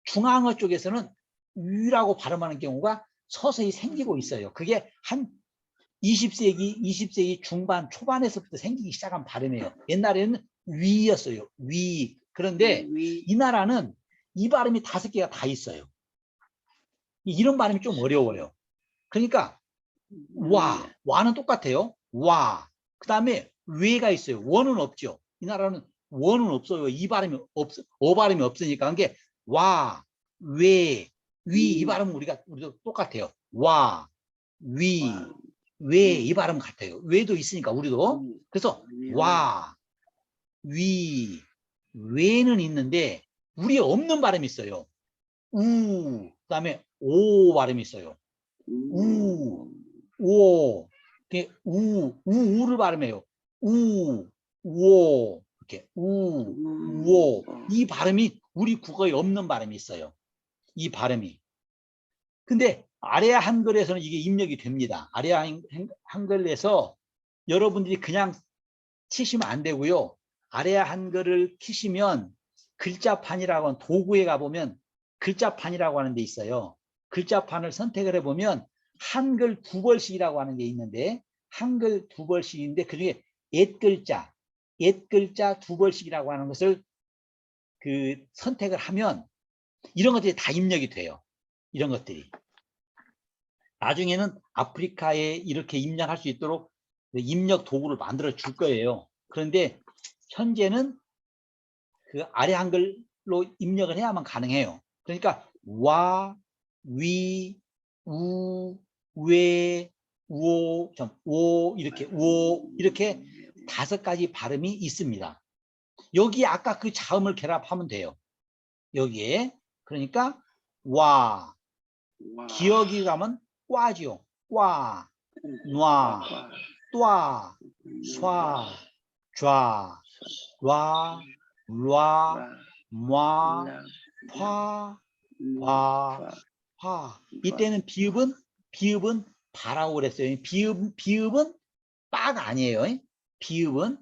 중앙어 쪽에서는 위라고 발음하는 경우가 서서히 생기고 있어요. 그게 한 20세기 중반 초반에서부터 생기기 시작한 발음이에요. 옛날에는 위였어요. 위. 그런데 이 나라는 이 발음이 5개가 다 있어요. 이런 발음이 좀 어려워요. 그러니까 와는 똑같아요. 와. 그 다음에 외가 있어요. 원은 없죠. 이 나라는 원은 없어요. 이 발음이 발음이 없으니까. 그게 와, 외, 위 이 발음은 우리도 똑같아요. 와, 위, 외 이 발음 같아요. 외도 있으니까 우리도. 그래서 와, 위, 외는 있는데 우리에 없는 발음이 있어요. 우, 그 다음에 오 발음이 있어요. 우, 오, 우를 발음해요. 우, 오, 이렇게 오. 이 발음이 우리 국어에 없는 발음이 있어요. 이 발음이. 근데 아래아 한글에서는 이게 입력이 됩니다. 아래아 한글에서 여러분들이 그냥 치시면 안 되고요. 아래아 한글을 키시면 글자판이라고 하는 도구에 가보면 글자판이라고 하는 데 있어요. 글자판을 선택을 해보면 한글 2벌씩이라고 하는 게 있는데 한글 2벌씩인데 그중에 옛글자 2벌씩이라고 하는 것을 선택을 하면 이런 것들이 다 입력이 돼요. 이런 것들이. 나중에는 아프리카에 이렇게 입력할 수 있도록 입력 도구를 만들어 줄 거예요. 그런데 현재는 그 아래 한글로 입력을 해야만 가능해요. 그러니까 와, 위, 우, 외, 우오, 오 이렇게 5가지 발음이 있습니다. 여기 아까 그 자음을 결합하면 돼요. 여기에 그러니까 와, 기억이 가면 꽈지요. 꽈, 놔, 뚜아, 쏴, 좌, 와, 라, 마, 파, 화. 이때는 비읍은 바라고 그랬어요. 비읍은 빠가 아니에요. 비읍은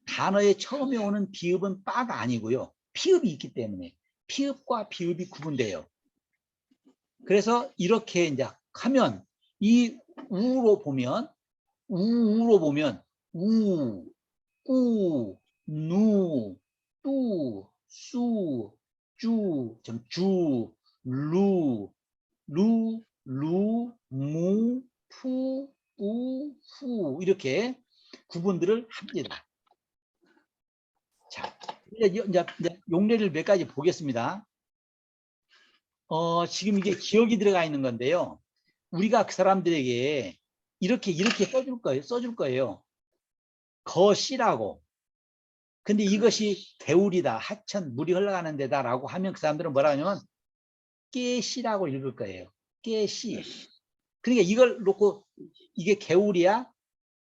단어의 처음에 오는 비읍은 빠가 아니고요. 피읍이 있기 때문에 피읍과 비읍이 구분돼요. 그래서 이렇게 이제 하면 이 우로 보면 우, 꾸, 누, 뚜, 수, 주, 루, 무, 푸, 우, 후 이렇게 구분들을 합니다. 자, 이제 용례를 몇 가지 보겠습니다. 지금 이게 기억이 들어가 있는 건데요. 우리가 그 사람들에게 이렇게 써줄 거예요. 거씨라고. 근데 이것이 개울이다, 하천, 물이 흘러가는 데다라고 하면 그 사람들은 뭐라 하냐면 깨씨라고 읽을 거예요. 깨씨. 그러니까 이걸 놓고 이게 개울이야,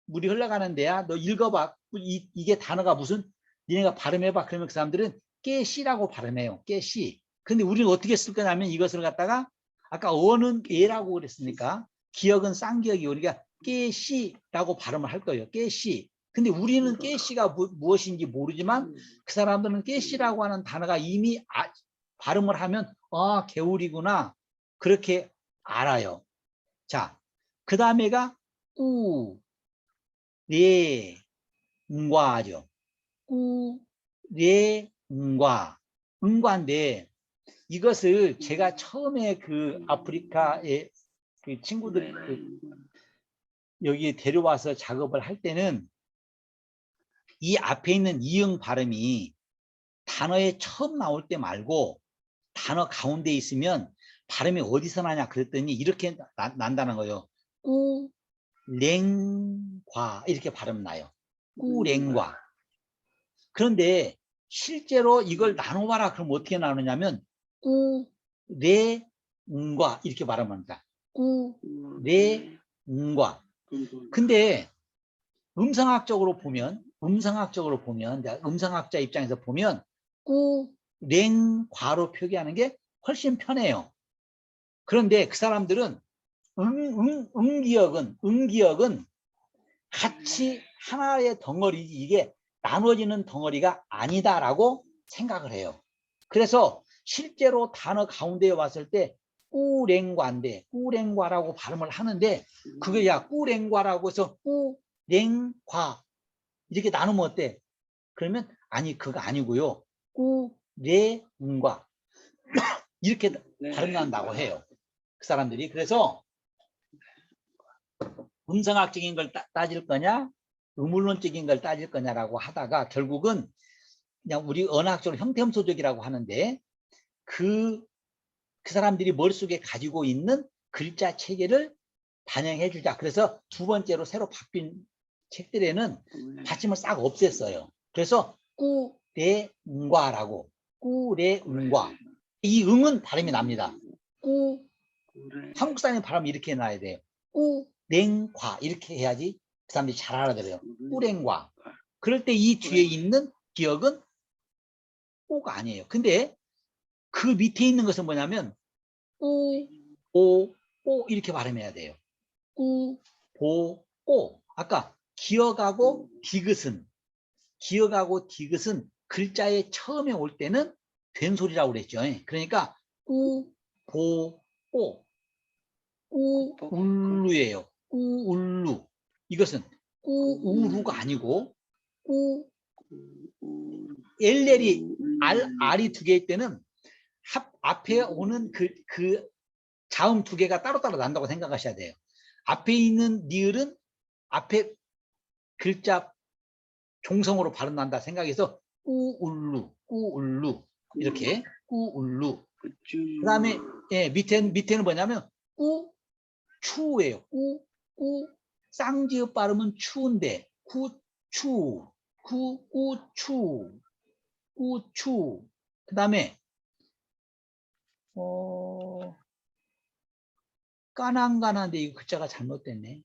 물이 흘러가는 데야, 너 읽어봐. 이게 단어가 무슨, 니네가 발음해봐. 그러면 그 사람들은 깨씨라고 발음해요. 깨씨. 근데 우리는 어떻게 쓸 거냐면 이것을 갖다가 아까 어는 예라고 그랬으니까 기억은 쌍기억이 우리가 깨씨라고 발음을 할 거예요. 깨씨. 근데 우리는 깨씨가 무엇인지 모르지만 그 사람들은 깨씨라고 하는 단어가 이미 발음을 하면 개울이구나 그렇게 알아요. 자, 그 다음에가 꾸, 네, 응과죠. 꾸, 네, 응과. 응과인데 이것을 제가 처음에 그 아프리카의 그 친구들 여기에 데려와서 작업을 할 때는 이 앞에 있는 이응 발음이 단어에 처음 나올 때 말고 단어 가운데 있으면 발음이 어디서 나냐 그랬더니 이렇게 난다는 거예요. 꾸, 랭과 이렇게 발음 나요. 꾸랭과. 그런데 실제로 이걸 나눠봐라 그럼 어떻게 나누냐면 꾸, 레, 응과 이렇게 발음합니다. 꾸, 레, 응과. 근데 음성학적으로 보면 음성학자 입장에서 보면 꾸, 랭, 과로 표기하는 게 훨씬 편해요. 그런데 그 사람들은 응기역은 같이 하나의 덩어리지 이게 나눠지는 덩어리가 아니다라고 생각을 해요. 그래서 실제로 단어 가운데에 왔을 때 꾸랭과인데 꾸랭과라고 발음을 하는데 그게 야 꾸랭과라고 해서 꾸랭과 이렇게 나누면 어때? 그러면 아니 그거 아니고요. 꾸랭과 이렇게 발음 난다고 해요. 그 사람들이. 그래서 음성학적인 걸 따질 거냐 의문론적인 걸 따질 거냐라고 하다가 결국은 그냥 우리 언어학적으로 형태음소적이라고 하는데 그 사람들이 머릿속에 가지고 있는 글자 체계를 반영해 주자. 그래서 두 번째로 새로 바뀐 책들에는 받침을 싹 없앴어요. 그래서 꾸레응과라고 꾸레응과 이 응은 발음이 납니다. 한국 사람이 발음 이렇게 해놔야 돼요. 꾸랭과 이렇게 해야지 그 사람들이 잘 알아들어요. 꾸랭과. 그럴 때 이 뒤에 있는 기억은 꼬가 아니에요. 근데 그 밑에 있는 것은 뭐냐면 오 이렇게 발음해야 돼요. 오 아까 기억하고 디귿은 글자의 처음에 올 때는 된소리라고 그랬죠. 그러니까 보 울루예요. 울루. 이것은 우루가 아니고 알이 두 개일 때는 앞에 오는 그 자음 두 개가 따로따로 난다고 생각하셔야 돼요. 앞에 있는 니을은 앞에 글자 종성으로 발음 난다 생각해서 꾸울루 이렇게 꾸울루. 그 다음에 밑에는 뭐냐면 추예요. 쌍지읍 발음은 추인데 꾸추 그 다음에 까난가나인데 이거 글자가 잘못됐네.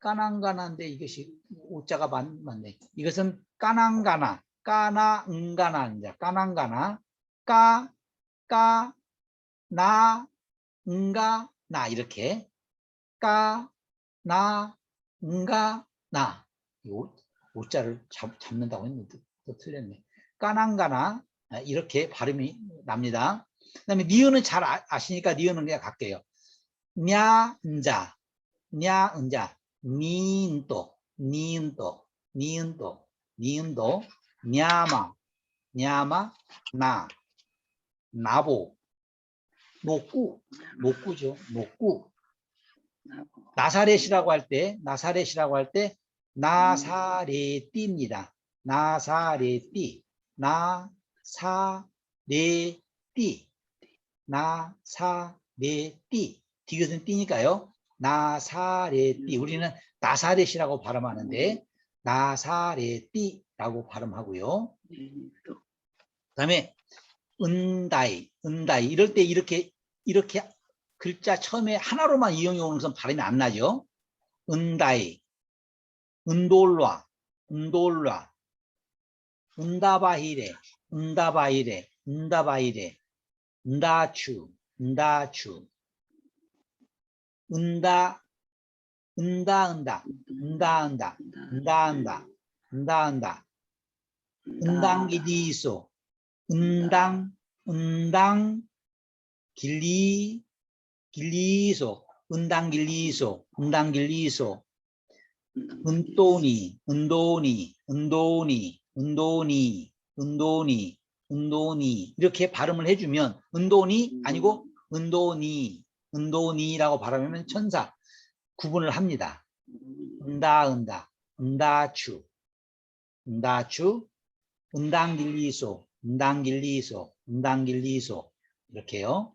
까난가나인데 이것이 오자가 맞네. 이것은 까난가나 까나응가나입니다. 까난가나 까나응가나 이렇게 까나응가나 오자를 잡는다고 했는데 또 틀렸네. 까난가나 이렇게 발음이 납니다. 그 다음에 니은은 잘 아시니까 니은은 그냥 갈게요. 냐은자 니은도 냐마 나 나보 노꾸죠. 노꾸. 나사렛이라고 할 때 나사렛띠입니다. 나사렛띠 디귿은 띠니까요. 나사렛띠. 우리는 나사렛이라고 발음하는데 나사렛띠라고 발음하고요. 그다음에 은다이 이럴 때 이렇게 글자 처음에 하나로만 이용이 오는 것은 발음이 안 나죠. 은다이, 은돌라, 은다바히레, 은다추, 은당기디소, 길리소, 은당길리소, 은도니 이렇게 발음을 해주면 은도니 아니고 은도니라고 발음하면 천사 구분을 합니다. 은다추, 은당길리소 이렇게요.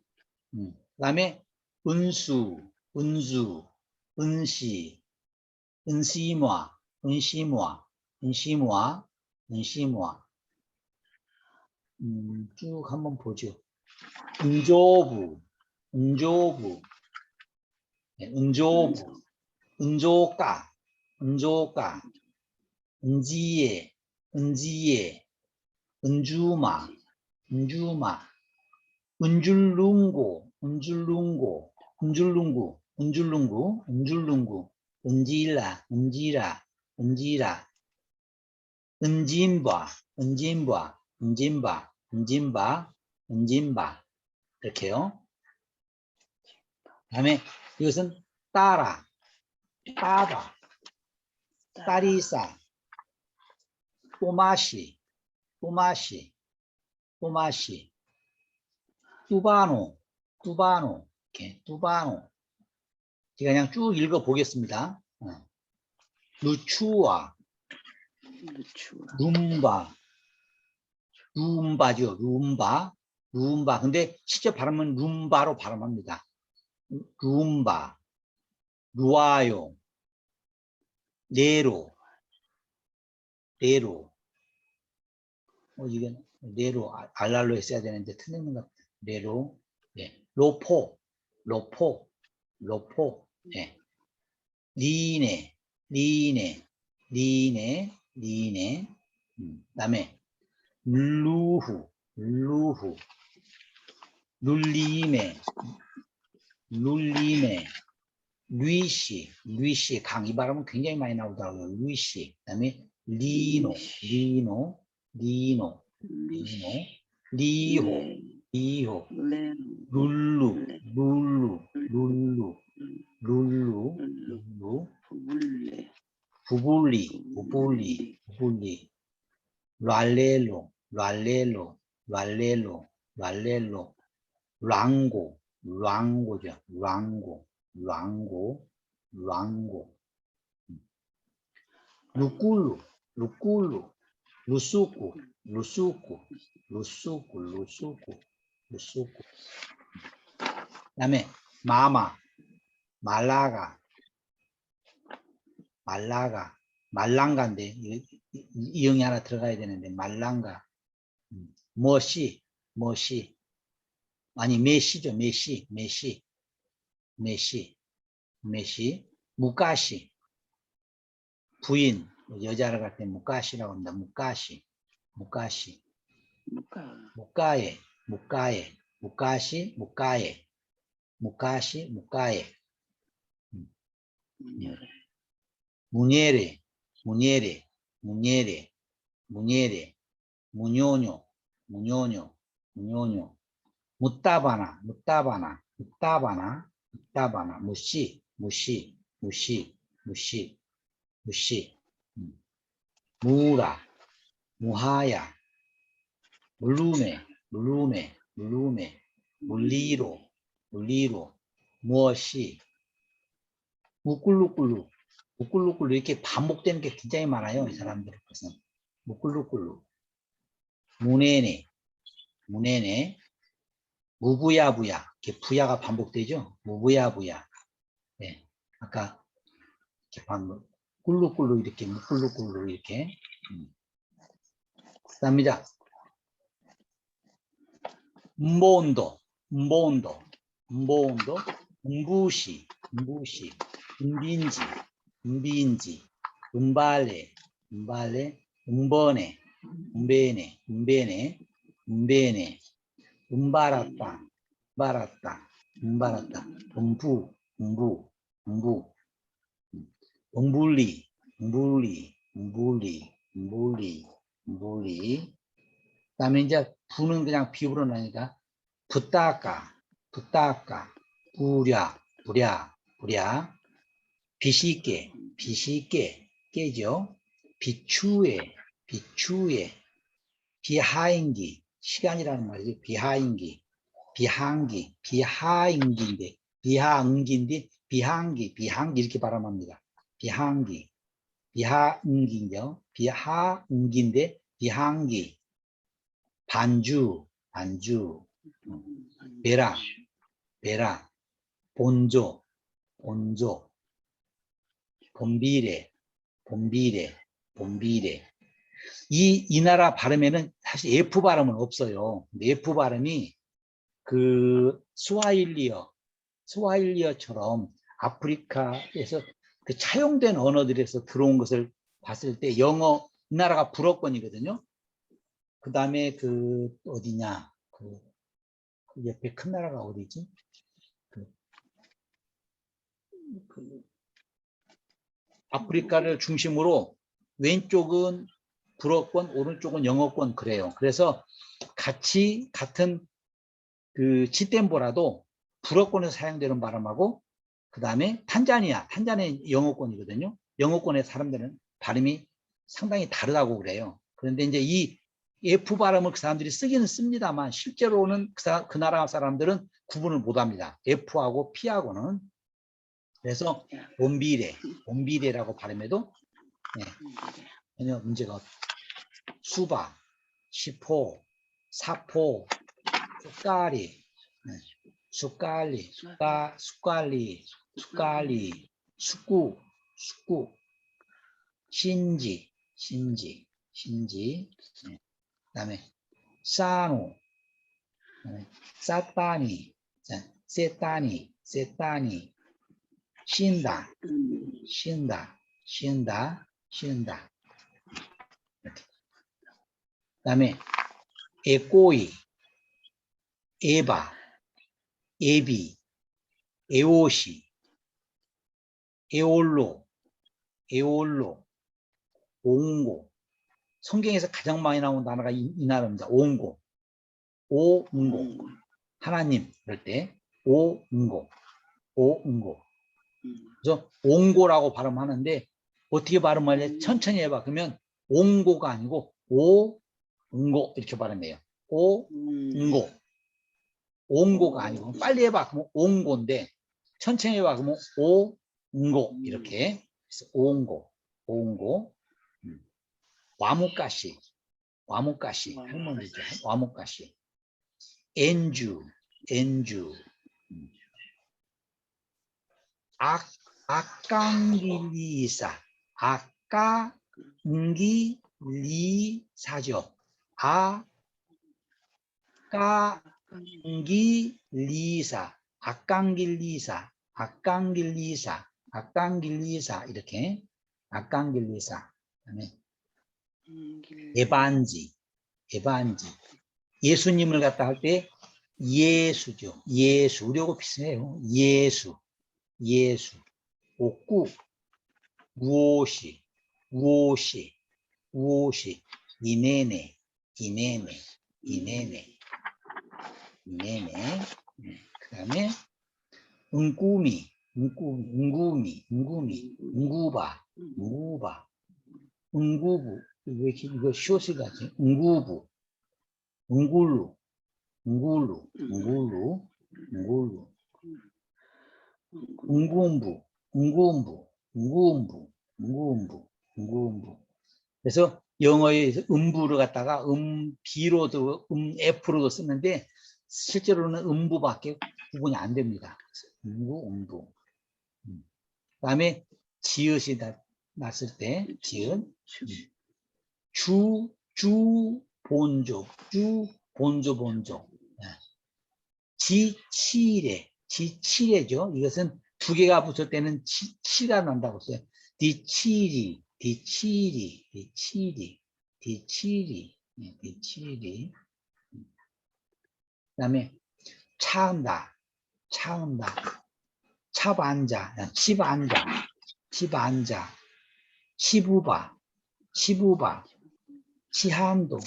그다음에 은수, 은시, 은시모아 쭉 한번 보죠. 은조부, 은조가, 은지예, 은주마, 은줄룽구, 은지라, 은진바 이렇게요. 다음에 이것은 따바, 따리사, 또마시, 뚜바노 이렇게 뚜바노. 제가 그냥 쭉 읽어 보겠습니다. 루추아, 룸바죠. 룸바. 근데 실제 발음은 룸바로 발음합니다. 룸바, 루아요, 네로. 이건 네로 알랄로 했어야 되는데 틀린 것 같아요. 네로. 네. 로포. 네. 리네. 그다음에 루후. 룰리메. 루이시. 강 이 발음은 굉장히 많이 나오더라고요. 루이시. 그다음에 리노. 리호. 룰루. 부불리. 랄렐로. 랑고죠. 랑고. 루꿀루. 루수꾸. 그다음에 마마, 말랑가인데 이형이 하나 들어가야 되는데 말랑가. 머시. 아니 메시죠. 메시. 무가시. 부인 여자를 갈 때 무가시라고 합니다. 무가시. 무가에. 무니에레. 무뇨뇨. 무따바나. 무시. 무라. 무하야. 물루메. 물리로. 무엇이. 무꿀루꿀루 이렇게 반복되는 게 굉장히 많아요. 이 사람들의 것은. 무꿀루꿀루. 무네네. 무부야부야. 이렇게 부야가 반복되죠. 무부야부야. 네. 아까 이렇게 방금 꿀룩꿀룩 이렇게 꿀룩꿀룩 이렇게. 그다음에 자 음보온도, 음보온도, 음보온도, 음부시, 음부시, 음빈지, 음빈지, 음발레, 음발레, 음번에, 음베네, 음베네, 음베네, 음바랐다, 음바랐다, 음바랐다, 음부, 음부, 음부, 음불리, 음불리, 음불리, 음불리, 음불리. 그다음에 이제 부는 그냥 비읍으로 나니까 붙다까, 붙다까, 부랴, 부랴, 부랴, 비시게, 비시게, 깨죠. 비추에, 비추에, 비하인기, 시간이라는 말이죠. 비하인기, 비항기, 비하인기인데, 비하응기인데, 비항기, 비항기 이렇게 발음합니다. 비항기, 비하응기인데요. 비하응기인데, 비항기, 반주, 반주, 베라, 베라, 본조, 본조, 본비례, 본비례, 본비례. 이 나라 발음에는 사실 F 발음은 없어요. 근데 F 발음이 그 스와힐리어처럼 아프리카에서 그 차용된 언어들에서 들어온 것을 봤을 때 영어, 이 나라가 불어권이거든요. 그 다음에 그 어디냐, 그 옆에 큰 나라가 어디지? 그 아프리카를 중심으로 왼쪽은 불어권, 오른쪽은 영어권 그래요. 그래서 같이 같은 그 지덴보라도 불어권에서 사용되는 발음하고 그 다음에 탄자니아 영어권이거든요. 영어권의 사람들은 발음이 상당히 다르다고 그래요. 그런데 이제 이 F 발음을 그 사람들이 쓰기는 씁니다만 실제로는 그 나라 사람들은 구분을 못합니다. F하고 P하고는. 그래서 본비레라고 발음해도 전혀 문제가 없다. 수바, 시포, 사포, 숟가리, 숟갈리, 숟갈리, 숙구, 신지, 그다음에 사노, 사따니, 세따니, 쉰다. 그다음에 에꼬이, 에바, 에비, 에오시, 에올로, 옹고. 성경에서 가장 많이 나온 단어가 이 단어입니다. 옹고. 하나님 그럴 때 옹고. 그래서 옹고라고 발음하는데 어떻게 발음하냐? 천천히 해봐. 그러면 옹고가 아니고 옹고 이렇게 발음해요. 옹고가 아니고 빨리 해봐. 그러면 옹고인데 천천히 해봐. 그러면 옹고 이렇게. 그래서 옹고. 와무가시 할머니죠. 와무가시. 엔주. 아깡길리사죠. 아깡길리사 이렇게. 아깡길리사. 그다음에 에반지. 예수님을 갖다 할 때 예수죠. 우리하고 비슷해요. 예수. 옥구, 우오시, 이네네. 그 다음에 응구미, 응구바, 응구부, 왜 이렇게 이거 쇼스가 하지? 응구부, 응굴루, 응구음부. 그래서 영어에 음부를 갖다가 B로도 F로도 쓰는데 실제로는 음부밖에 구분이 안 됩니다. 음부. 그다음에 지읒이 났을 때 지읒. 본조. 지칠해죠. 이것은 두 개가 붙을 때는 치가 난다고 써요. 디치리. 그다음에 차은다. 차반자. 시부바. 치한도.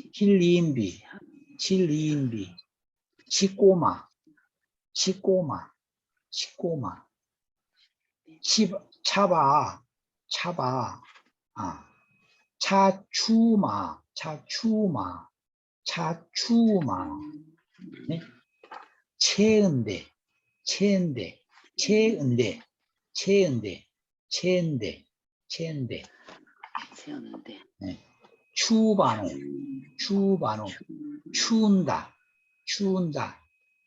힐리인비. 치꼬마. 차바. 차추마. 네? 체은대. 네. 추바노. 추운다.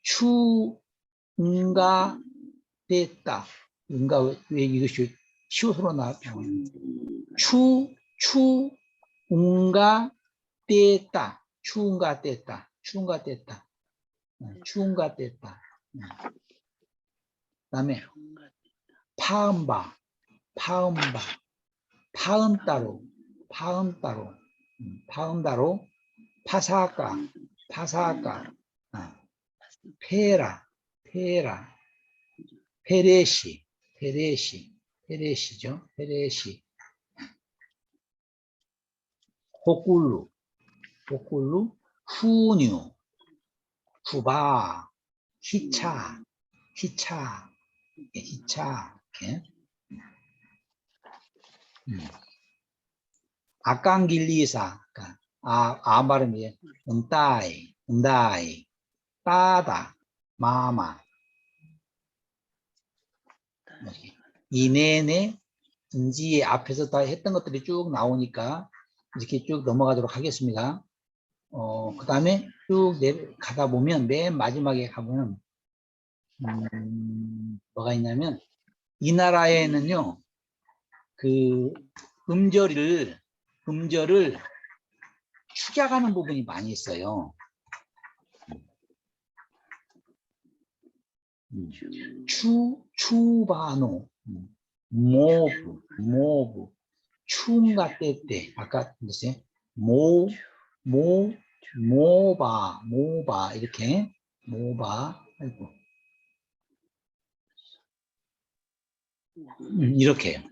추운가 됐다. 응가 왜 이것이 시옷으로 나왔다고 추운가 됐다. 추운가 됐다. 그다음에 파음바. 파음따로. 파사까. 페라. 페레시죠. 호꿀루. 후뉴. 후바. 히차. 이렇게. 아깡길리사. 아 발음이 음따이. 따다. 마마. 이내내 인지의 앞에서 다 했던 것들이 쭉 나오니까 이렇게 쭉 넘어가도록 하겠습니다. 그 다음에 쭉 가다 보면 맨 마지막에 가보면 뭐가 있냐면 이 나라에는요 그 음절을 축약하는 부분이 많이 있어요. 추바노, 모브, 춤가 때때 아까 보세요. 모바 이렇게 아이고. 이렇게요.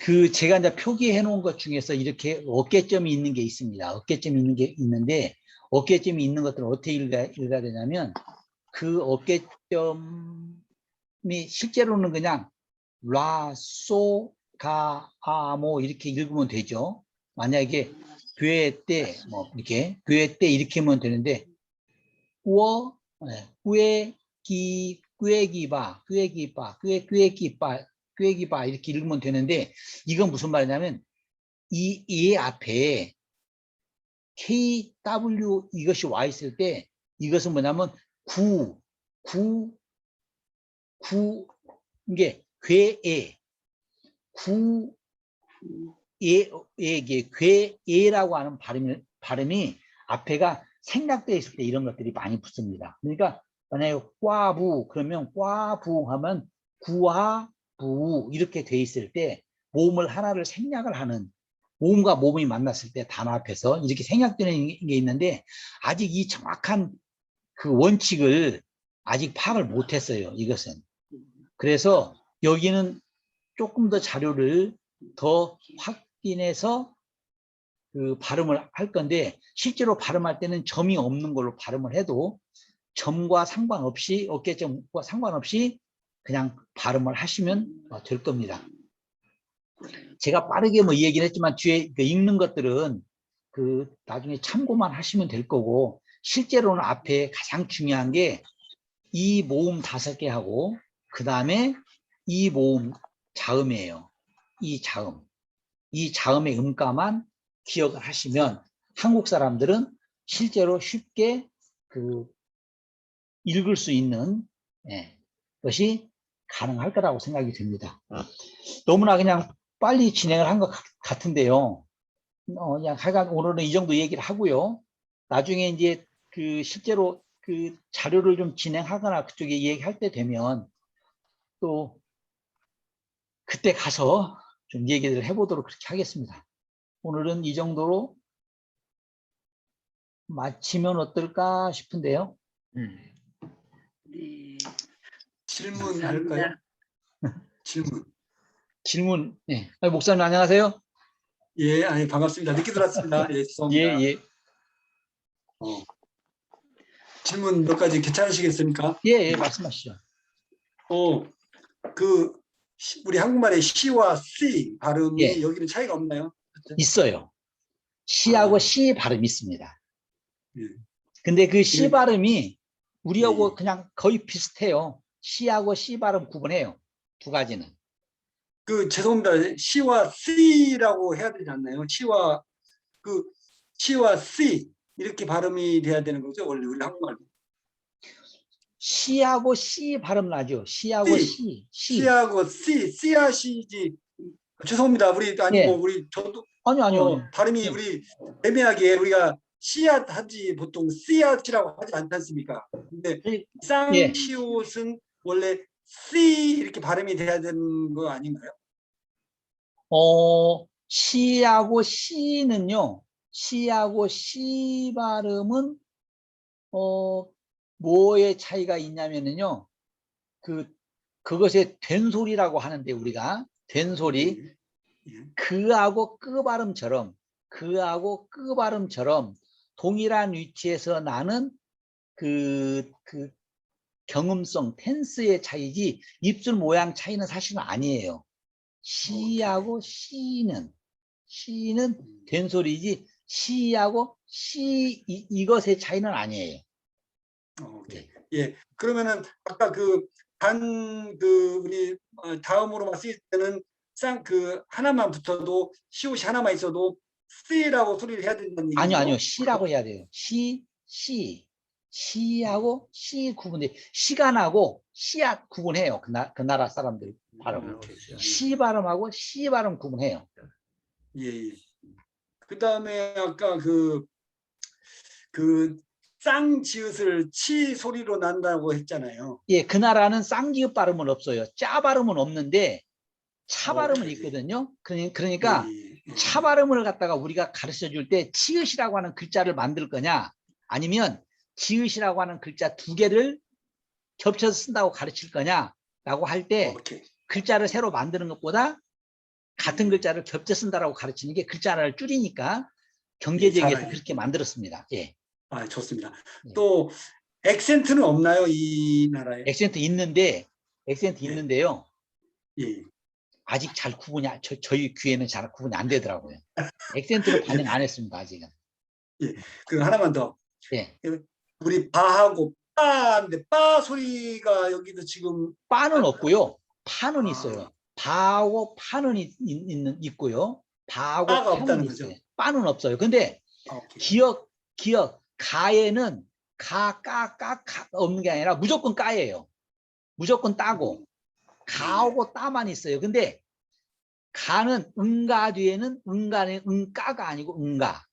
그 제가 이제 표기해 놓은 것 중에서 이렇게 어깨점이 있는 게 있습니다. 어깨점이 있는 게 있는데 어깨점이 있는 것들은 어떻게 읽어야 되냐면 그 어깨점이 실제로는 그냥 라소가아모 이렇게 읽으면 되죠. 만약에 교회 때 뭐 이렇게 교회 때 이렇게 하면 되는데 꾀기바 이렇게 읽으면 되는데 이건 무슨 말이냐면 이 앞에 KW 이것이 와 있을 때 이것은 뭐냐면 이게 괴에라고 하는 발음이 앞에가 생략되어 있을 때 이런 것들이 많이 붙습니다. 그러니까 만약에 꽈부 그러면 꽈부 하면 구하부 이렇게 돼 있을 때 모음을 하나를 생략을 하는 모음과 모음이 만났을 때 단어 앞에서 이렇게 생략되는 게 있는데 아직 이 정확한 그 원칙을 아직 파악을 못했어요. 이것은. 그래서 여기는 조금 더 자료를 더 확인해서 그 발음을 할 건데 실제로 발음할 때는 점이 없는 걸로 발음을 해도 점과 상관없이 어깨점과 상관없이 그냥 발음을 하시면 될 겁니다. 제가 빠르게 뭐 얘기를 했지만 뒤에 읽는 것들은 그 나중에 참고만 하시면 될 거고 실제로는 앞에 가장 중요한 게 이 모음 5개 하고 그 다음에 이 모음 자음이에요. 이 자음의 음가만 기억을 하시면 한국 사람들은 실제로 쉽게 읽을 수 있는 것이 가능할 거라고 생각이 듭니다. 너무나 그냥 빨리 진행을 한 것 같은데요. 그냥 하여간 오늘은 이 정도 얘기를 하고요. 나중에 이제 실제로 자료를 좀 진행하거나 그쪽에 얘기할 때 되면 또 그때 가서 좀 얘기를 해보도록 그렇게 하겠습니다. 오늘은 이 정도로 마치면 어떨까 싶은데요. 네. 질문할까요? 질문. 네. 목사님 안녕하세요. 예, 아니 반갑습니다. 늦게 들어왔습니다. 예, 죄송합니다. 예. 질문 몇 가지 괜찮으시겠습니까? 예, 말씀하시죠. 우리 한국말의 시와 시 발음이 예. 여기는 차이가 없나요? 있어요. 시하고 아. 시 발음이 있습니다. 예. 근데 그 시 예. 발음이 우리하고 예. 그냥 거의 비슷해요. 시하고 시 발음 구분해요. 두 가지는. 죄송합니다. 시와 C라고 해야 되지 않나요? 시와 C 이렇게 발음이 돼야 되는 거죠? 원래 우리 한국말로. 시하고 시 발음 나죠. 시하고 시. C하고 C하시지. 죄송합니다. 예. 저도 아니요. 발음이 예. 우리 애매하게 우리가 씨앗 하지 보통 씨앗이라고 하지 않지 않습니까? 근데 예. 쌍시옷은 원래 C 이렇게 발음이 돼야 되는 거 아닌가요? 시하고 시는요. 시하고 시 발음은 뭐의 차이가 있냐면은요. 그것의 된소리라고 하는데 우리가 된소리 예. 그하고 끄 발음처럼 동일한 위치에서 나는 경음성 텐스의 차이지 입술 모양 차이는 사실은 아니에요. 시하고 시는 된소리지 시하고 시 이것의 차이는 아니에요. 오케이. 예. 그러면은 아까 우리 다음으로 봤을 때는 하나만 붙어도 시옷이 하나만 있어도 C라고 소리를 해야 된다는 얘기죠? 아니요. 시라고 해야 돼요. 시하고 시 구분돼. 시간하고 씨앗 구분해요. 그 나라 사람들 발음. 시 발음하고 시 발음 구분해요. 예. 그다음에 아까 쌍지읒을 치 소리로 난다고 했잖아요. 예, 그 나라는 쌍기읍 발음은 없어요. 짜 발음은 없는데 차 발음은 있거든요. 그러니까 차 발음을 갖다가 우리가 가르쳐 줄 때 치읓이라고 하는 글자를 만들 거냐 아니면 지읒이라고 하는 글자 두 개를 겹쳐서 쓴다고 가르칠 거냐라고 할 때 글자를 새로 만드는 것보다 같은 글자를 겹쳐 쓴다라고 가르치는 게 글자 하나를 줄이니까 경제적에서 그렇게 만들었습니다. 예. 아, 좋습니다. 예. 또 액센트는 없나요, 이 나라에? 액센트 있는데요. 예. 아직 잘 구분이 저희 귀에는 잘 구분이 안 되더라고요. 액센트로 반영 안 했습니다. 아직은. 예. 하나만 더. 예. 우리 바하고 빠인데 빠 소리가 여기도 지금 빠는 없고요. 파는 있어요. 바하고 파는 있고요. 바하고 빠가 파는 없다는 있어요. 거죠? 빠는 없어요. 근데 기억 가에는 가 없는 게 아니라 무조건 까예요. 무조건 따고 가하고 따만 있어요. 근데 가는 응가 뒤에는 응가는 응가가 아니고 응가.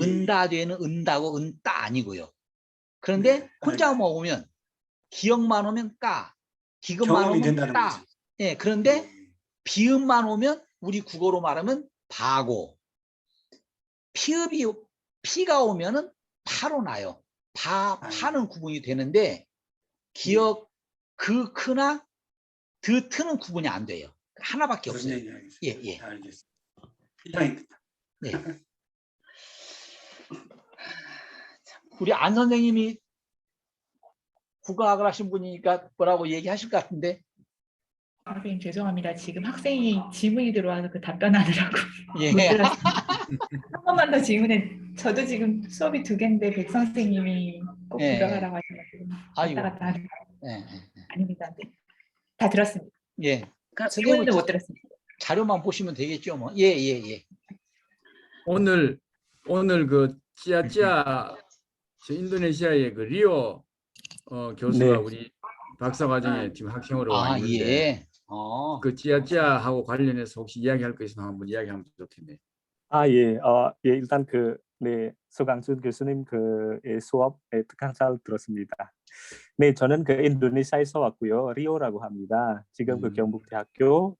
은다 뒤에는 은다고 은따 아니고요. 그런데 혼자만 오면 기억만 오면 까, 기억만 오면 따. 예, 그런데 비음만 오면 우리 국어로 말하면 바고, 피가 오면은 파로 나요. 파는 구분이 되는데 기억 크나 트는 구분이 안 돼요. 하나밖에 없어요. 예. 알겠습니다. 이상입니다. 네. 우리 안 선생님이 국어학을 하신 분이니까 뭐라고 얘기하실 것 같은데. 선생님 죄송합니다. 지금 학생이 질문이 들어와서 답변하느라고 예. 못 들었습니다. 한 번만 더 질문해. 저도 지금 수업이 2개인데 백 선생님이 꼭 들어가라고 하셔가지고 왔다 갔다 하는 아닙니다. 네. 다 들었습니다. 예. 질문도 못 들었습니다. 자료만 보시면 되겠죠, 뭐. 예. 오늘 오늘 그 찌아찌아 저 인도네시아의 그 리오 교수가 네. 우리 박사과정에 지금 학생으로 와 아, 있는데 예. 그 찌아찌아하고 관련해서 혹시 이야기할 거 있으면 한번 이야기하면 좋겠네요. 예. 예, 일단 네, 서강준 교수님 수업 특강 잘 들었습니다. 네, 저는 인도네시아에서 왔고요. 리오라고 합니다. 지금 경북대학교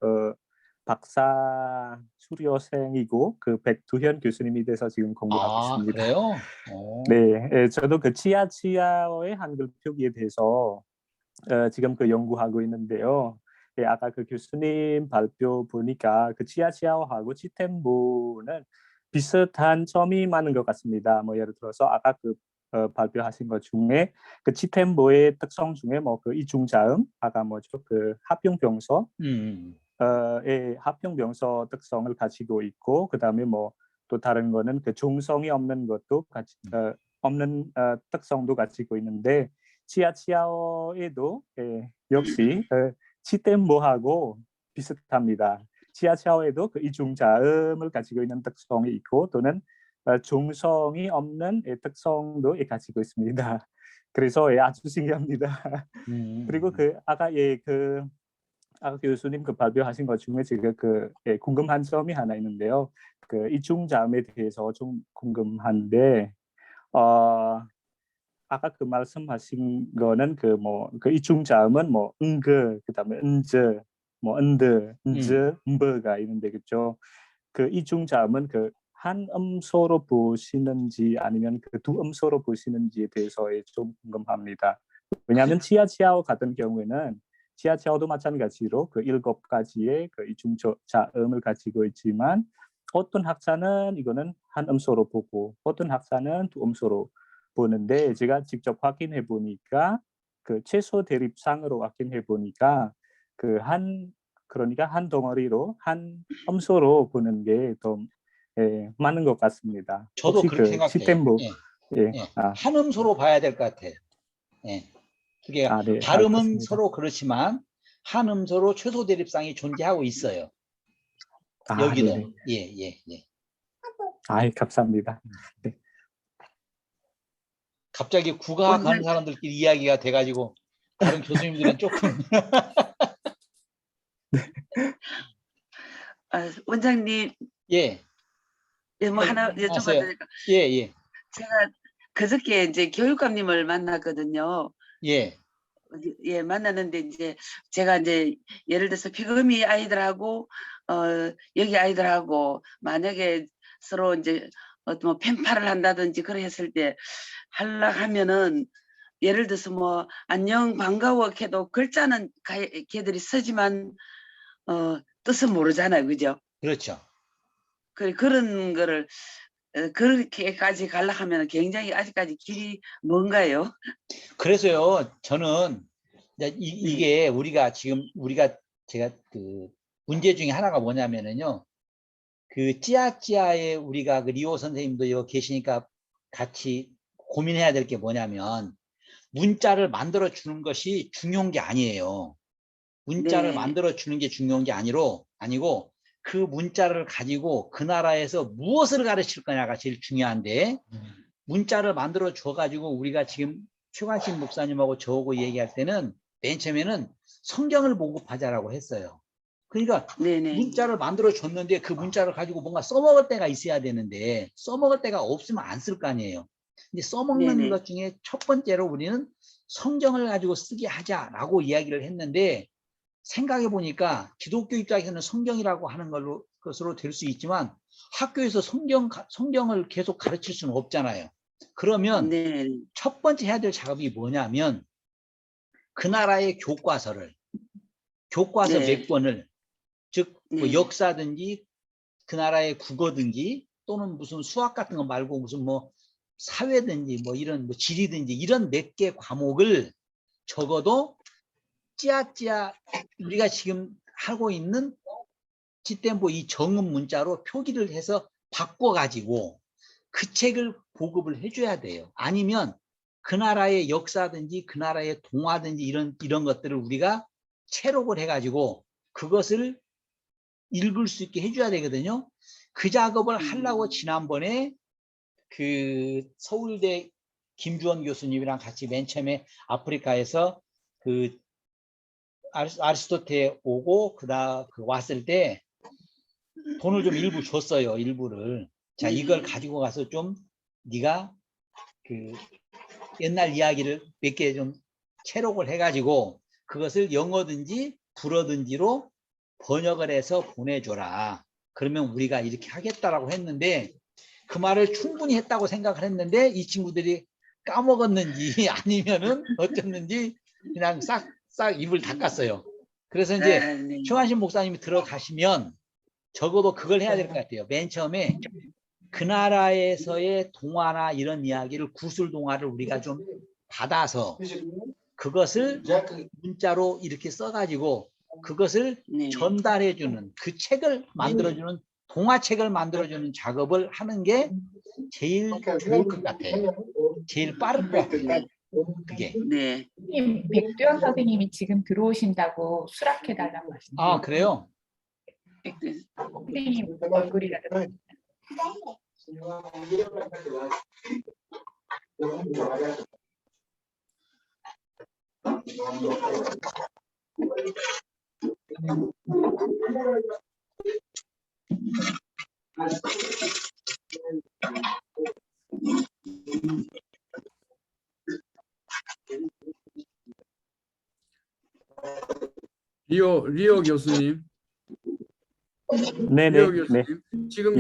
박사 수료생이고 백두현 교수님이 돼서 지금 공부하고 있습니다. 그래요? 네, 저도 치아치아어의 한글 표기에 대해서 지금 연구하고 있는데요. 예, 아까 교수님 발표 보니까 치아치아어하고 치템보는 비슷한 점이 많은 것 같습니다. 뭐 예를 들어서 아까 발표하신 것 중에 치템보의 특성 중에 이중자음, 아까 뭐죠 합병병서, 합병병서 특성을 가지고 있고, 그 다음에 또 다른 거는 중성이 없는 것도 없는 특성도 가지고 있는데 치아치아어에도 역시 치템보하고 비슷합니다. 치아치아어에도 이중자음을 가지고 있는 특성이 있고 또는 중성이 없는 특성도 가지고 있습니다. 그래서 아주 신기합니다. 그리고 아까 아까 교수님 발표하신 것 중에 제가 궁금한 점이 하나 있는데요. 이중자음에 대해서 좀 궁금한데 아까 말씀하신 거는 이중자음은 그다음에 은즈, 은드, 음버가 있는데 그렇죠. 이중자음은 한 음소로 보시는지 아니면 두 음소로 보시는지에 대해서 좀 궁금합니다. 왜냐하면 치아치아어 같은 경우에는 치아치아어도 마찬가지로 7가지의 이중자음을 가지고 있지만 어떤 학자는 이거는 한 음소로 보고 어떤 학자는 두 음소로 보는데 제가 직접 확인해 보니까 최소 대립상으로 확인해 보니까 그러니까 한 덩어리로 한 음소로 보는 게 더 많은 것 같습니다. 저도 혹시 그렇게 생각해요. 시스템부 한 음소로 봐야 될 것 같아요. 두 개가 네, 발음은 알겠습니다. 서로 그렇지만 한 음소로 최소 대립상이 존재하고 있어요. 여기도. 네네. 예. 감사합니다. 네. 갑자기 국어학 하는 사람들끼리 이야기가 돼가지고 다른 교수님들은 조금 원장님, 예. 뭐 하나 여쭤봐도 될까? 예. 제가 그저께 이제 교육감님을 만났거든요. 예. 만났는데 이제 제가 이제 예를 들어서 피그미 아이들하고 여기 아이들하고 만약에 서로 이제 뭐 펜팔을 한다든지 그래 했을 때 하려고 하면은 예를 들어서 뭐 안녕 반가워 해도 글자는 걔들이 쓰지만 뜻은 모르잖아요, 그죠? 그렇죠. 그런 거를 그렇게까지 가려고 하면 굉장히 아직까지 길이 먼가요? 그래서요, 저는 이게 제가 문제 중에 하나가 뭐냐면은요, 찌아찌아에 우리가 리오 선생님도 여기 계시니까 같이 고민해야 될 게 뭐냐면 문자를 만들어 주는 것이 중요한 게 아니에요. 문자를 만들어 주는 게 중요한 게 아니고 그 문자를 가지고 그 나라에서 무엇을 가르칠 거냐가 제일 중요한데 문자를 만들어 줘 가지고 우리가 지금 최관식 목사님하고 저하고 얘기할 때는 맨 처음에는 성경을 보급하자라고 했어요. 그러니까 문자를 만들어 줬는데 그 문자를 가지고 뭔가 써먹을 때가 있어야 되는데 써먹을 때가 없으면 안 쓸 거 아니에요. 근데 써먹는 것 중에 첫 번째로 우리는 성경을 가지고 쓰게 하자라고 이야기를 했는데 생각해 보니까 기독교 입장에서는 성경이라고 하는 것으로 될 수 있지만 학교에서 성경을 계속 가르칠 수는 없잖아요. 그러면 첫 번째 해야 될 작업이 뭐냐면 그 나라의 교과서 몇 권을 즉 뭐 역사든지 그 나라의 국어든지 또는 무슨 수학 같은 거 말고 무슨 뭐 사회든지 뭐 이런 뭐 지리든지 이런 몇 개 과목을 적어도 찌아찌아 우리가 지금 하고 있는 지템보 이 정음 문자로 표기를 해서 바꿔가지고 그 책을 보급을 해줘야 돼요. 아니면 그 나라의 역사든지 그 나라의 동화든지 이런 것들을 우리가 채록을 해가지고 그것을 읽을 수 있게 해줘야 되거든요. 그 작업을 하려고 지난번에 그 서울대 김주원 교수님이랑 같이 맨 처음에 아프리카에서 그 아리스토텔 오고 그 왔을 때 돈을 좀 일부 줬어요. 일부를. 자, 이걸 가지고 가서 좀 네가 그 옛날 이야기를 몇 개 좀 채록을 해가지고 그것을 영어든지 불어든지로 번역을 해서 보내줘라. 그러면 우리가 이렇게 하겠다라고 했는데 그 말을 충분히 했다고 생각을 했는데 이 친구들이 까먹었는지 아니면은 어쨌는지 그냥 싹 입을 닦았어요. 그래서 이제 네. 최완신 목사님이 들어가시면 적어도 그걸 해야 될 것 같아요. 맨 처음에 그 나라에서의 동화나 이런 이야기를 구술 동화를 우리가 좀 받아서 그것을 문자로 이렇게 써가지고 그것을 네. 전달해주는 그 책을 만들어주는 동화책을 만들어주는 작업을 하는 게 제일 좋을 것 같아요. 제일 빠를 것 같아요. 그게. 네. 선생님, 백두현 선생님이 지금 들어오신다고 수락해달라고 하시네요. 아, 그래요? 선생님 얼굴이라도. 리오 교수님. 네네. 리오 교수님. 지금